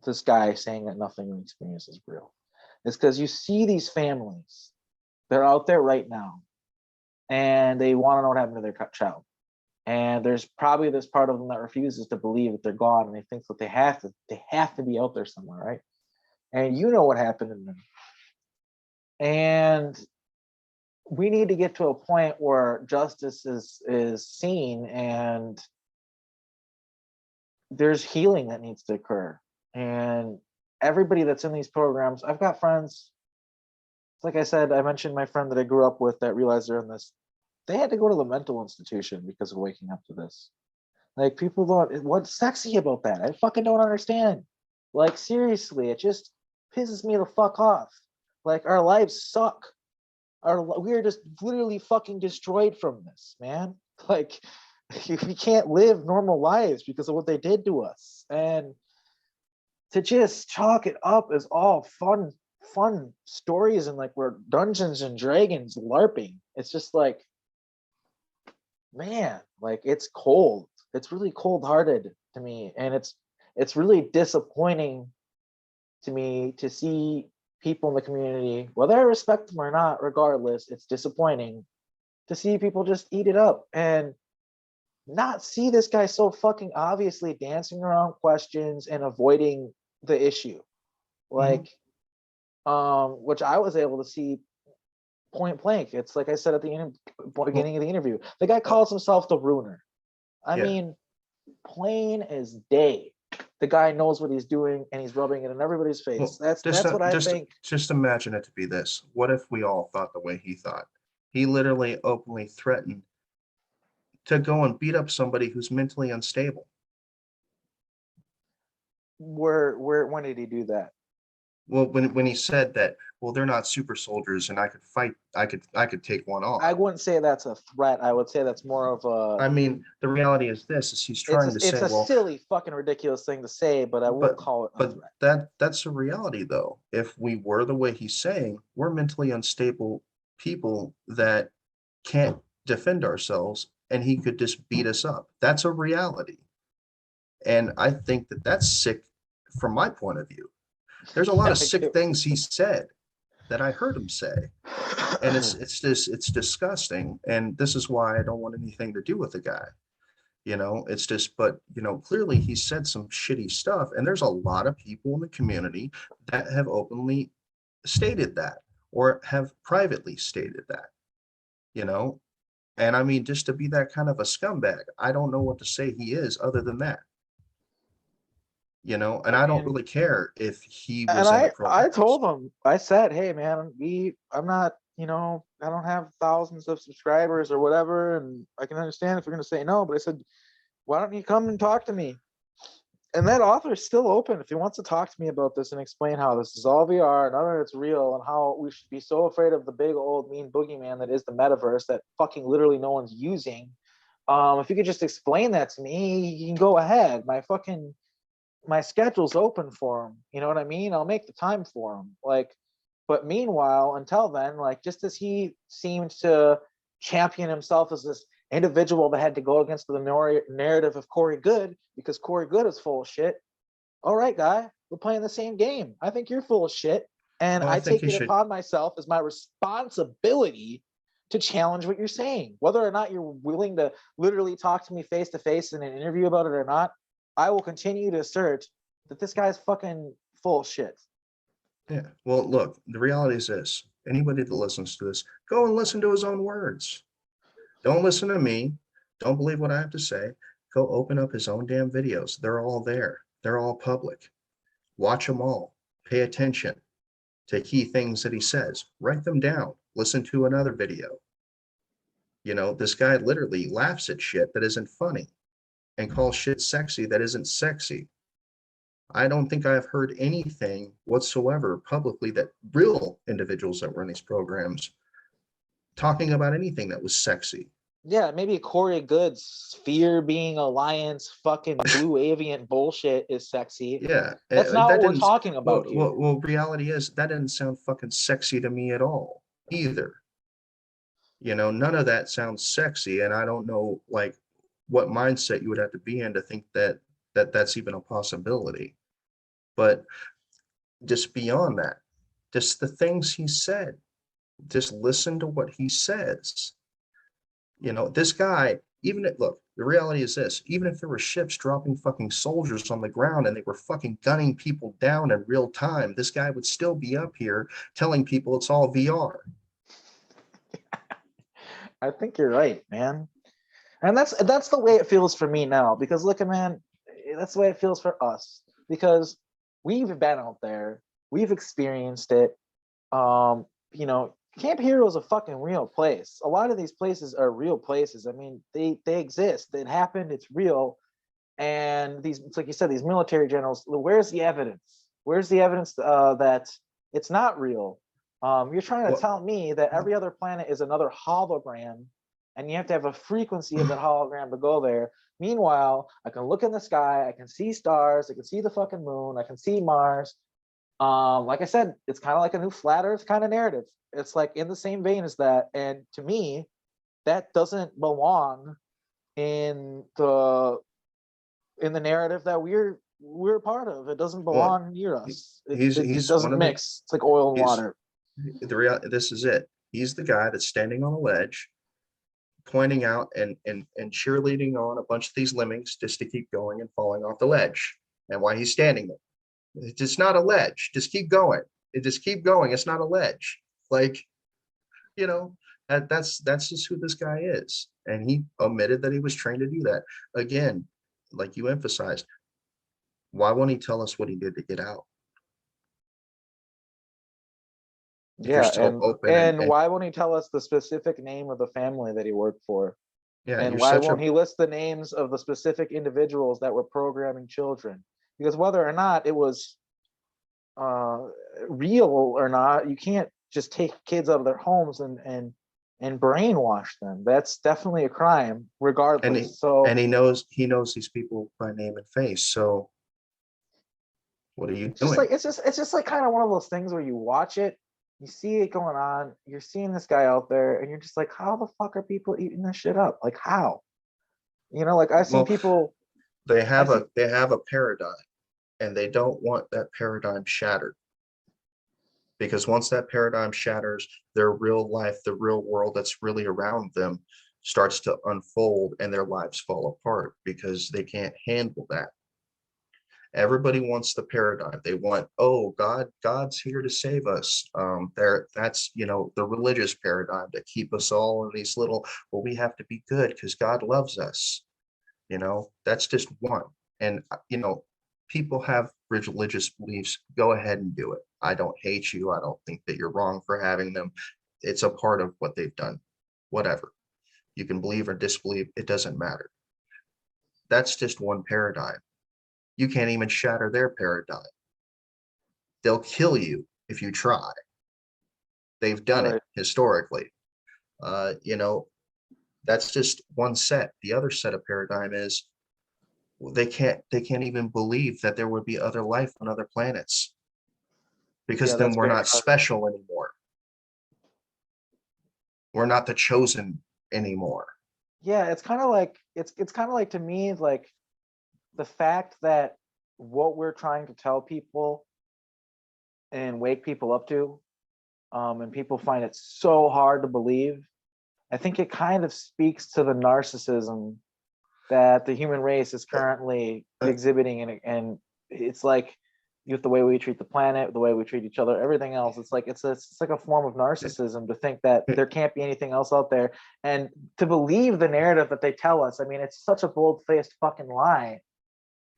This guy saying that nothing in experience is real. It's because you see these families. They're out there right now, and they want to know what happened to their child. And there's probably this part of them that refuses to believe that they're gone, and they think that they have to be out there somewhere, right? And you know what happened to them. And we need to get to a point where justice is seen and there's healing that needs to occur. And everybody that's in these programs, I've got friends, like I said, I mentioned my friend that I grew up with that realized they're in this. They had to go to the mental institution because of waking up to this. Like people don't, what's sexy about that? I fucking don't understand. Like seriously, it just pisses me the fuck off. Like our lives suck. We are just literally fucking destroyed from this, man. Like we can't live normal lives because of what they did to us. And to just chalk it up as all fun stories and like we're Dungeons and Dragons LARPing. It's just like, man, like it's cold. It's really cold-hearted to me, and it's really disappointing to me to see people in the community, whether I respect them or not, regardless, it's disappointing to see people just eat it up and not see this guy so fucking obviously dancing around questions and avoiding the issue. Like, which I was able to see point blank. It's like I said at the beginning of the interview. The guy calls himself the Ruiner. I mean, plain as day. The guy knows what he's doing and he's rubbing it in everybody's face. Well, That's what I think. just imagine it to be this. What if we all thought the way he thought? He literally openly threatened to go and beat up somebody who's mentally unstable. When did he do that? Well, when he said that, well, they're not super soldiers and I could fight, I could take one on. I wouldn't say that's a threat. I would say that's more of a. I mean, the reality is this: is he's trying to It's say, a well, silly fucking ridiculous thing to say, but I wouldn't call it a but threat. that's a reality though. If we were the way he's saying, we're mentally unstable people that can't defend ourselves, and he could just beat us up. That's a reality, and I think that that's sick from my point of view. There's a lot Yeah, of sick things he said that I heard him say, and it's disgusting, and this is why I don't want anything to do with the guy. You know, it's just, but you know, clearly he said some shitty stuff, and there's a lot of people in the community that have openly stated that or have privately stated that, you know. And I mean, just to be that kind of a scumbag, I don't know what to say he is other than that, you know, and I I don't mean, really care if he and was in the I programs. told him, I said, hey man, I'm not, I don't have thousands of subscribers or whatever, and I can understand if you're gonna say no, but I said, why don't you come and talk to me? And that author is still open if he wants to talk to me about this and explain how this is all VR, none of it's real, and how we should be so afraid of the big old mean boogeyman that is the metaverse that fucking literally no one's using. If you could just explain that to me, you can go ahead. My schedule's open for him. You know what I mean? I'll make the time for him. Like, but meanwhile, until then, like, just as he seemed to champion himself as this individual that had to go against the narrative of Corey Good because Corey Good is full of shit. All right, guy, we're playing the same game. I think you're full of shit. And Well, I I think take he it should. upon myself as my responsibility to challenge what you're saying. Whether or not you're willing to literally talk to me face to face in an interview about it or not, I will continue to assert that this guy's fucking full of shit. Yeah. Well, look, the reality is this. Anybody that listens to this, go and listen to his own words. Don't listen to me. Don't believe what I have to say. Go open up his own damn videos. They're all there. They're all public. Watch them all. Pay attention to key things that he says. Write them down. Listen to another video. You know, this guy literally laughs at shit that isn't funny and calls shit sexy that isn't sexy. I don't think I've heard anything whatsoever publicly that real individuals that run these programs talking about anything that was sexy. Yeah, maybe Corey Good's sphere being alliance fucking blue avian bullshit is sexy. Yeah, That's not that what we're didn't. talking about here. Well, reality is that didn't sound fucking sexy to me at all either. You know, none of that sounds sexy, and I don't know like what mindset you would have to be in to think that that's even a possibility. But just beyond that, just the things he said, just listen to what he says. You know, this guy, even if, look, the reality is this, even if there were ships dropping fucking soldiers on the ground and they were fucking gunning people down in real time, this guy would still be up here telling people it's all VR. I think you're right, man. And that's the way it feels for me now. Because look, man, that's the way it feels for us. Because we've been out there, we've experienced it. Um, Camp Hero is a fucking real place. A lot of these places are real places. I mean, they exist. It happened. It's real. And it's like you said, these military generals. Where's the evidence? Where's the evidence that it's not real? You're trying to What? tell me that every other planet is another hologram, and you have to have a frequency of that hologram to go there. Meanwhile, I can look in the sky, I can see stars, I can see the fucking moon, I can see Mars. Like I said, it's kind of like a new flat Earth kind of narrative. It's like in the same vein as that, and to me, that doesn't belong in the narrative that we're part of. It doesn't Well, belong near us. It he's one doesn't of the mix. It's like oil and he's water. the real. This is it. He's the guy that's standing on a ledge, pointing out and cheerleading on a bunch of these lemmings just to keep going and falling off the ledge. And why he's standing there. It's not a ledge. Just keep going. Just keep going. It's not a ledge. Like, you know, that's just who this guy is. And he admitted that he was trained to do that. Again, like you emphasized, why won't he tell us what he did to get out? If you're Yeah, so open and and why won't he tell us the specific name of the family that he worked for? yeah, And you're why such a won't he list the names of the specific individuals that were programming children? Because whether or not it was uh, real or not, you can't just take kids out of their homes and brainwash them. That's definitely a crime, and regardless. So he knows these people by name and face. So what are you it's just doing? like it's just like kind of one of those things where you watch it, you see it going on, you're seeing this guy out there, and you're just like, how the fuck are people eating this shit up? Like how? Like I've seen Well, people. I see. they have a paradigm and they don't want that paradigm shattered. Because once that paradigm shatters, their real life, the real world that's really around them starts to unfold and their lives fall apart because they can't handle that. Everybody wants the paradigm. They want, oh, God's here to save us. That's, you know, the religious paradigm to keep us all in these little, well, we have to be good because God loves us. You know, that's just one. And, you know, people have religious beliefs. Go ahead and do it. I don't hate you. I don't think that you're wrong for having them. It's a part of what they've done. Whatever. You can believe or disbelieve. It doesn't matter. That's just one paradigm. You can't even shatter their paradigm. They'll kill you if you try. They've done it Right. historically. You know, that's just one set. The other set of paradigm is they can't even believe that there would be other life on other planets, because Yeah, then that's we're very not hard. special anymore. We're not the chosen anymore. Yeah, it's kind of like it's kind of like, to me, like the fact that what we're trying to tell people and wake people up to, and people find it so hard to believe. I think it kind of speaks to the narcissism that the human race is currently Uh, exhibiting, and it's like, with the way we treat the planet, the way we treat each other, everything else. It's like it's like a form of narcissism to think that there can't be anything else out there, and to believe the narrative that they tell us. I mean, it's such a bold-faced fucking lie.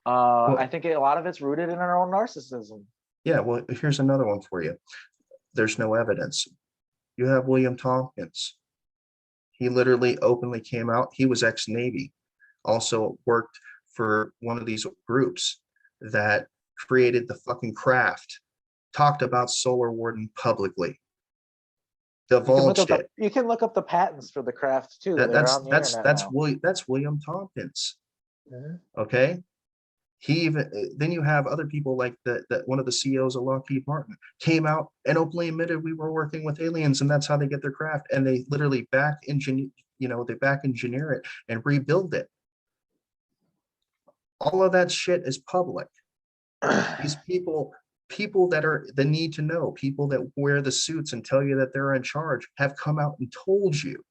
I Well, think a lot of it's rooted in our own narcissism. yeah, well, here's another one for you. There's no evidence. You have William Tompkins. He literally openly came out. He was ex-Navy, also worked for one of these groups that created the fucking craft, talked about Solar Warden publicly, divulged it. You can look up the patents for the craft too. That, They're that's on the that's internet that's now. William that's William Tompkins. Mhm. Okay. He even then you have other people like that one of the CEOs of Lockheed Martin came out and openly admitted we were working with aliens and that's how they get their craft. And they literally they back engineer it and rebuild it. All of that shit is public. These people that are the need to know, people that wear the suits and tell you that they're in charge, have come out and told you.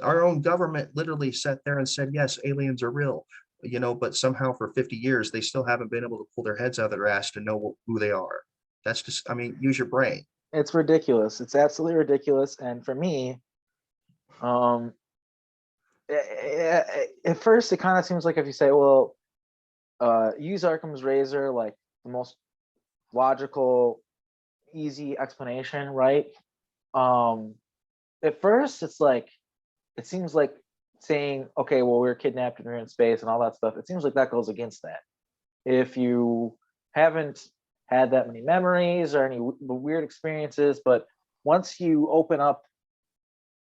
Our own government literally sat there and said, yes, aliens are real, you know, but somehow for 50 years, they still haven't been able to pull their heads out of their ass to know who they are. That's just, I mean, use your brain. It's ridiculous. It's absolutely ridiculous. And for me, um, at first it kind of seems like, if you say, well, use Arkham's razor, like the most logical, easy explanation, right? Um, at first it's like, it seems like saying, okay, well, we were kidnapped and we we're in space and all that stuff. It seems like that goes against that. If you haven't had that many memories or any weird experiences, but once you open up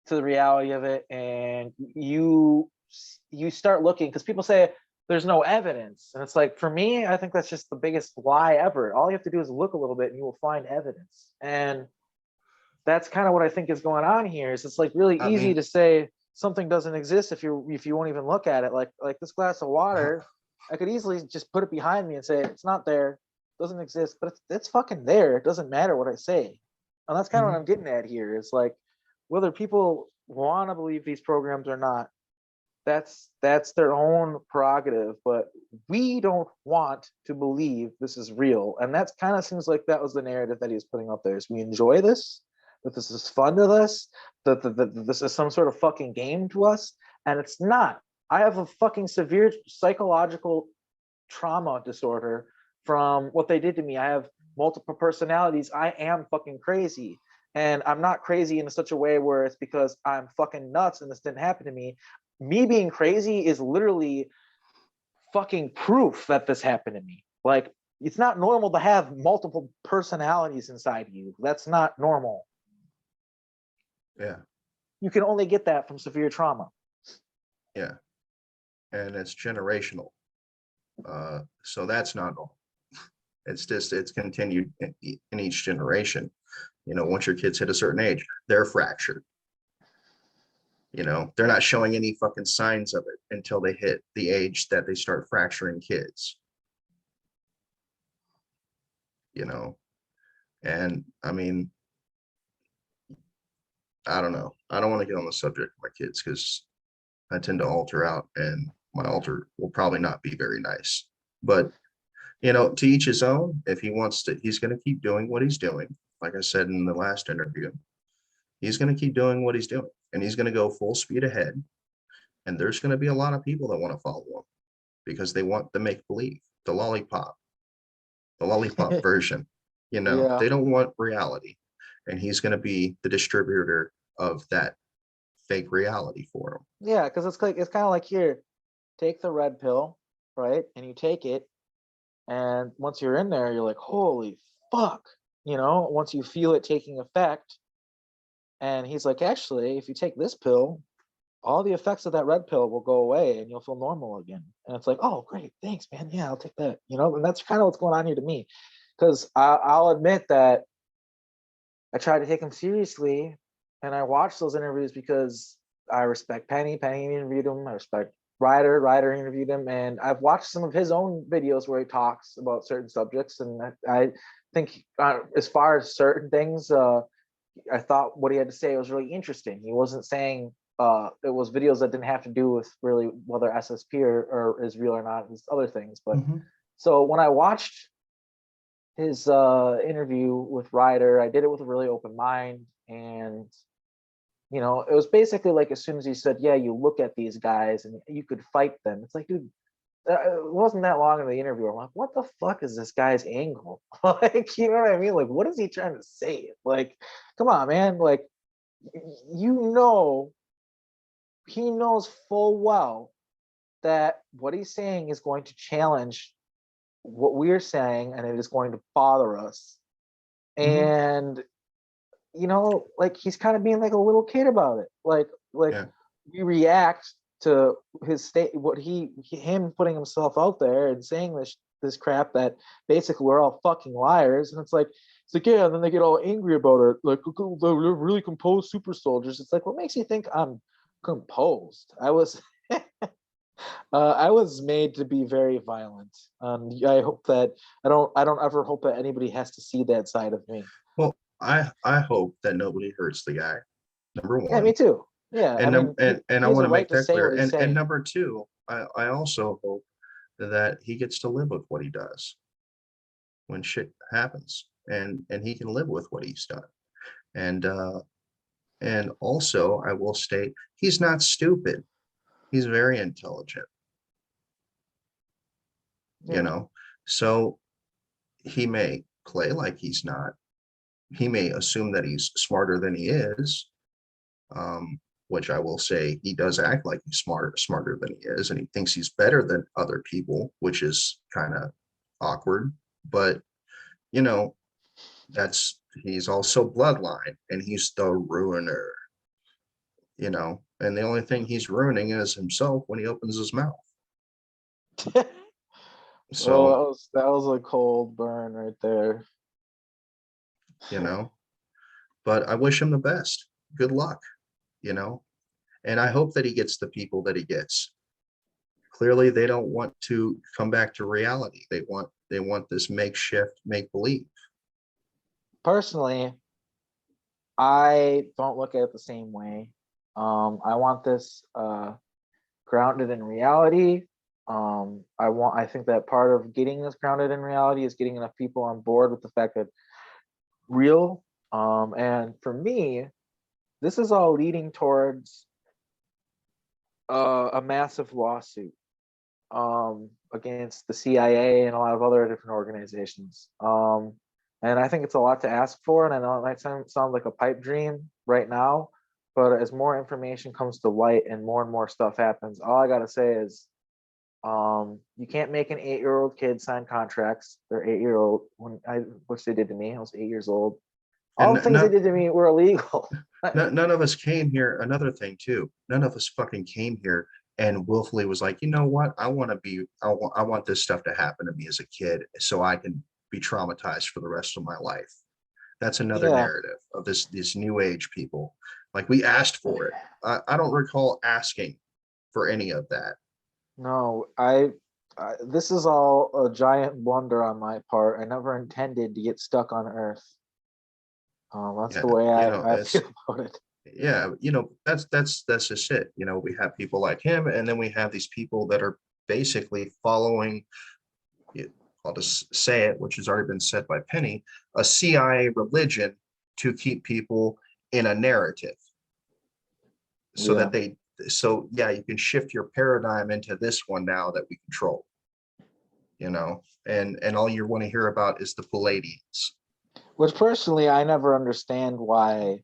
to the reality of it, and you start looking, because people say there's no evidence, and it's like, for me, I think that's just the biggest lie ever. All you have to do is look a little bit and you will find evidence. And that's kind of what I think is going on here. Is it's like really I easy mean, to say something doesn't exist if you won't even look at it. Like this glass of water, I could easily just put it behind me and say it's not there, doesn't exist, but it's fucking there. It doesn't matter what I say. And that's kind of what I'm getting at here. It's like, whether people want to believe these programs or not, that's their own prerogative, but we don't want to believe this is real. And that's kind of seems like that was the narrative that he was putting out there, is we enjoy this, that this is fun to us, that this is some sort of fucking game to us, and it's not. I have a fucking severe psychological trauma disorder from what they did to me. I have multiple personalities. I am fucking crazy. And I'm not crazy in such a way where it's because I'm fucking nuts and this didn't happen to me. Me being crazy is literally fucking proof that this happened to me. Like, it's not normal to have multiple personalities inside you. That's not normal. yeah, You can only get that from severe trauma. yeah. And it's generational. So that's not normal. It's just, it's continued in each generation. You know, once your kids hit a certain age, they're fractured. You know, they're not showing any fucking signs of it until they hit the age that they start fracturing kids, you know. And I mean, I don't know. I don't want to get on the subject of my kids because I tend to alter out and my alter will probably not be very nice. But You know, to each his own. If he wants to, he's going to keep doing what he's doing. Like I said in the last interview, he's going to keep doing what he's doing, and he's going to go full speed ahead. And there's going to be a lot of people that want to follow him because they want the make believe, the lollipop version. You know, Yeah. they don't want reality, and he's going to be the distributor of that fake reality for them. Yeah, because it's kind of like, here, take the red pill, right? And you take it, and once you're in there, you're like, holy fuck, once you feel it taking effect. And he's like, actually, if you take this pill, all the effects of that red pill will go away and you'll feel normal again. And it's like, oh, great, thanks, man. Yeah, I'll take that. And that's kind of what's going on here to me. Because I'll admit that I try to take him seriously, and I watch those interviews because I respect Penny. Penny interviewed him. I respect Ryder. Ryder interviewed him, and I've watched some of his own videos where he talks about certain subjects. And I think, as far as certain things, I thought what he had to say was really interesting. He wasn't saying it was videos that didn't have to do with really whether SSP or is real or not, it's other things. But so when I watched his interview with Ryder, I did it with a really open mind. And it was basically like, as soon as he said, yeah, you look at these guys and you could fight them, it's like, dude, it wasn't that long in the interview. I'm like, what the fuck is this guy's angle? Like, you know what I mean? Like, what is he trying to say? Like, come on, man. Like, he knows full well that what he's saying is going to challenge what we're saying, and it is going to bother us. And like, he's kind of being like a little kid about it. Like Yeah. we react to his state, him putting himself out there and saying this crap that basically we're all fucking liars. And it's like, yeah, and then they get all angry about it, like, they're really composed super soldiers. It's like, what makes you think I'm composed? I was made to be very violent. I hope that I don't ever hope that anybody has to see that side of me. Well, I hope that nobody hurts the guy. Number Yeah, me one. too. Yeah, I mean, And he I has want a to right make to that say clear. what he's And saying. number two, I also hope that he gets to live with what he does when shit happens, and he can live with what he's done. And also I will state, he's not stupid. He's very intelligent, you Yeah. know. So he may play like he's not. He may assume that he's smarter than he is, which I will say he does act like he's smarter than he is, and he thinks he's better than other people, which is kind of awkward. But you know, that's he's also bloodline, and he's the ruiner. And the only thing he's ruining is himself when he opens his mouth. So Oh, that was a cold burn right there. you know, but I wish him the best. Good luck, you know, and I hope that he gets the people that he gets. Clearly, they don't want to come back to reality. They want this makeshift make believe. Personally, I don't look at it the same way. I want this grounded in reality. I think that part of getting this grounded in reality is getting enough people on board with the fact that real. And for me, this is all leading towards a massive lawsuit against the CIA and a lot of other different organizations. And I think it's a lot to ask for, and I know it might sound like a pipe dream right now, but as more information comes to light and more stuff happens, all I gotta say is, you can't make an 8-year-old kid sign contracts. They're 8-year-old, which they did to me. I was 8 years old. All And the things they did to me were illegal. none of us came here. Another thing too, none of us fucking came here and willfully was like, you know what? I want this stuff to happen to me as a kid so I can be traumatized for the rest of my life. That's another Yeah. narrative of this new age people. Like, we asked for it. I don't recall asking for any of that. No, this is all a giant blunder on my part. I never intended to get stuck on Earth. That's Yeah, the way I it's feel about it. yeah, that's just it. We have people like him, and then we have these people that are basically following I'll just say it, which has already been said by Penny, a CIA religion to keep people in a narrative so Yeah. that so yeah, you can shift your paradigm into this one now that we control, and all you want to hear about is the Palladians. Which personally, I never understand why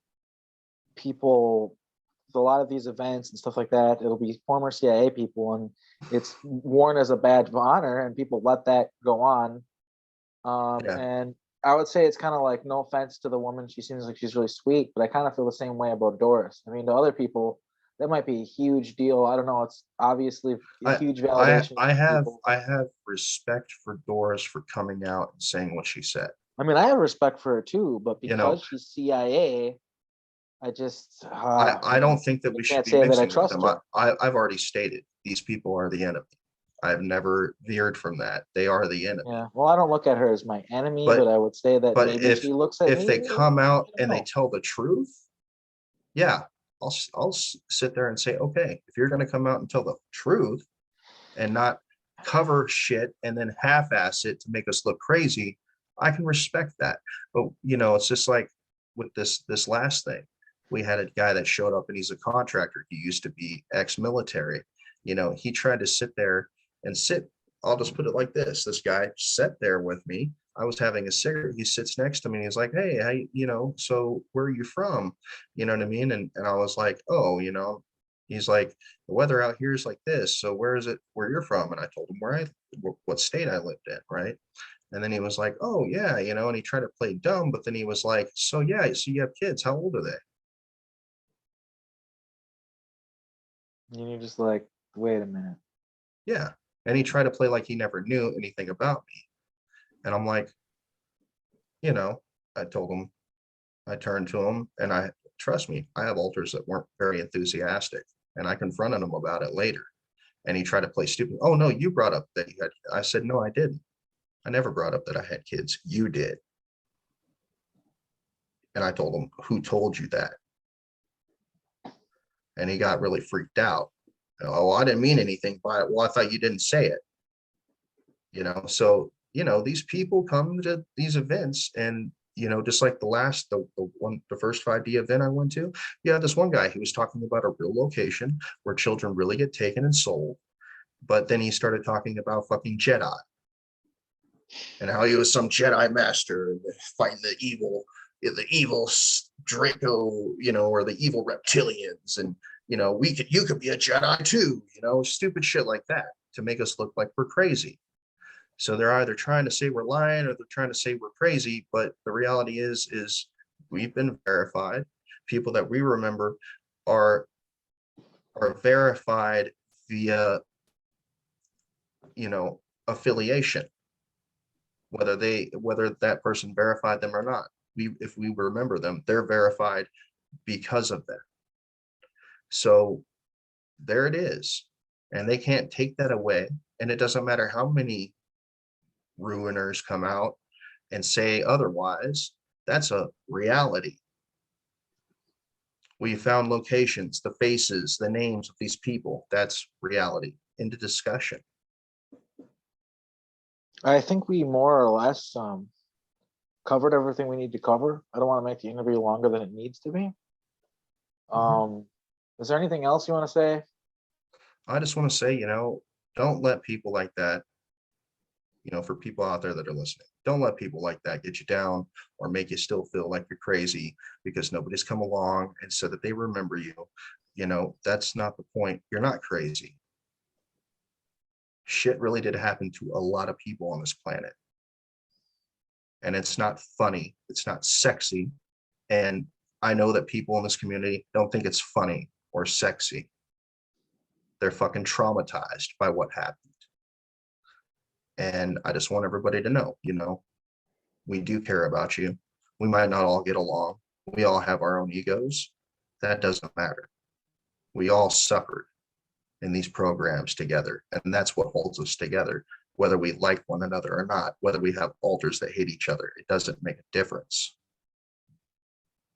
people, a lot of these events and stuff like that, it'll be former CIA people, and it's worn as a badge of honor, and people let that go on. Yeah. And I would say it's kind of like, no offense to the woman, she seems like she's really sweet, but I kind of feel the same way about Doris. I mean, to other people, that might be a huge deal. I don't know. It's obviously a I huge I validation I to have people. I have respect for Doris for coming out and saying what she said. I mean, I have respect for her too, but You know, because she's CIA, I just, I don't think that I we should can't be say that I mixing with trust them. her. I've already stated these people are the enemy. I've never veered from that. They are the enemy. Yeah. Well, I don't look at her as my enemy, but But I would say that but maybe she looks at if me. they come out I don't and they know. tell the truth, yeah, I'll sit there and say, okay, if you're going to come out and tell the truth and not cover shit and then half-ass it to make us look crazy, I can respect that. But it's just like with this last thing. We had a guy that showed up and he's a contractor. He used to be ex-military. He tried to sit there and I'll just put it like this. This guy sat there with me. I was having a cigarette. He sits next to me and he's like, hey, so where are you from? You know what I mean? And I was like, oh, he's like, the weather out here is like this. So where is it where you're from? And I told him what state I lived in, right? And then he was like, oh yeah, and he tried to play dumb, but then he was like, so yeah, so you have kids, how old are they? And you're just like, wait a minute. Yeah. And he tried to play like he never knew anything about me. And I'm like, you know, I told him, I turned to him and trust me, I have alters that weren't very enthusiastic. And I confronted him about it later. And he tried to play stupid. Oh no, you brought up that you had, I said, no, I didn't. I never brought up that I had kids. You did. And I told him, who told you that? And he got really freaked out. Oh, I didn't mean anything by it. Well, I thought you didn't say it. So, these people come to these events and, just like the first 5D event I went to, yeah, this one guy, he was talking about a real location where children really get taken and sold. But then he started talking about fucking Jedi and how he was some Jedi master fighting the evil Draco, or the evil reptilians. And, you could be a Jedi too, stupid shit like that to make us look like we're crazy. So they're either trying to say we're lying or they're trying to say we're crazy. But the reality is we've been verified. People that we remember are verified via, affiliation, whether that person verified them or not. If we remember them, they're verified because of that. So there it is. And they can't take that away. And it doesn't matter how many ruiners come out and say otherwise. That's a reality. We found locations, the faces, the names of these people. That's reality. Into discussion. I think we more or less covered everything we need to cover. I don't want to make the interview longer than it needs to be. Is there anything else you want to say? I just want to say, don't let people like that, for people out there that are listening, don't let people like that get you down or make you still feel like you're crazy because nobody's come along and said that they remember you. That's not the point. You're not crazy. Shit really did happen to a lot of people on this planet. And it's not funny. It's not sexy. And I know that people in this community don't think it's funny or sexy. They're fucking traumatized by what happened. And I just want everybody to know, we do care about you. We might not all get along. We all have our own egos. That doesn't matter. We all suffered in these programs together. And that's what holds us together, whether we like one another or not, whether we have alters that hate each other. It doesn't make a difference.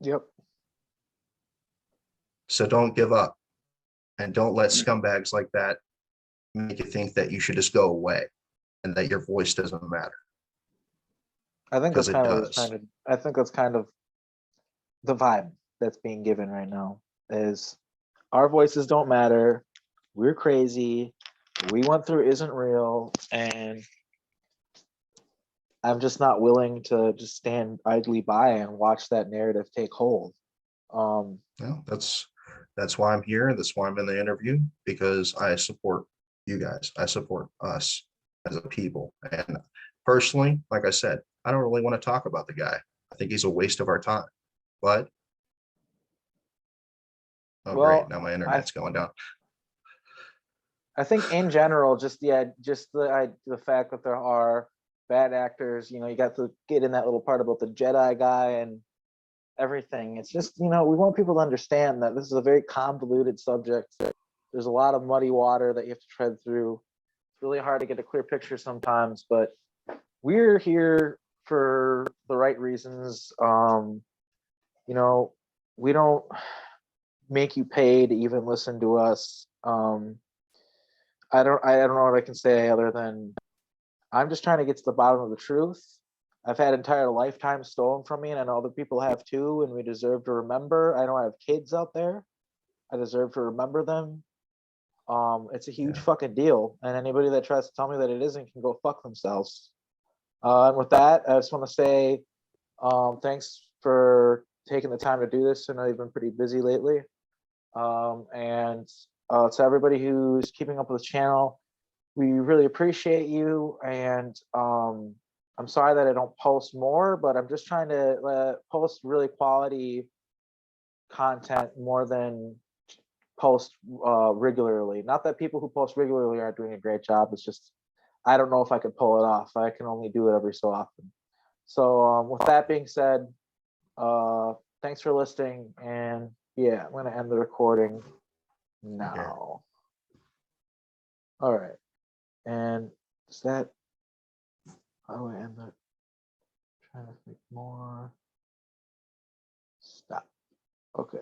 Yep. So don't give up and don't let scumbags like that make you think that you should just go away and that your voice doesn't matter, I think that's because it kind of what it's does. trying to. I think that's kind of the vibe that's being given right now. Is our voices don't matter. We're crazy. What we went through isn't real, and I'm just not willing to just stand idly by and watch that narrative take hold. No, that's why I'm here. That's why I'm in the interview, because I support you guys. I support us as a people. And personally, like I said, I don't really want to talk about the guy. I think he's a waste of our time. But oh great, well, now my I internet's going down. I think in general, just the fact that there are bad actors. You know, you got to get in that little part about the Jedi guy and everything. It's just, you know, we want people to understand that this is a very convoluted subject. There's a lot of muddy water that you have to tread through. It's really hard to get a clear picture sometimes, but we're here for the right reasons. You know, we don't make you pay to even listen to us. I don't know what I can say other than I'm just trying to get to the bottom of the truth. I've had entire lifetimes stolen from me, and I know other people have too, and we deserve to remember. I know I have kids out there. I deserve to remember them. It's a huge Yeah. fucking deal, and anybody that tries to tell me that it isn't can go fuck themselves. And with that, I just want to say thanks for taking the time to do this. I know you've been pretty busy lately. And to everybody who's keeping up with the channel, we really appreciate you. And I'm sorry that I don't post more, but I'm just trying to post really quality content more than post regularly. Not that people who post regularly aren't doing a great job. It's just I don't know if I could pull it off. I can only do it every so often. So with that being said, thanks for listening. And yeah, I'm gonna end the recording Yeah. now. All right. And is that how do I end that? Trying to think more. Stop. Okay.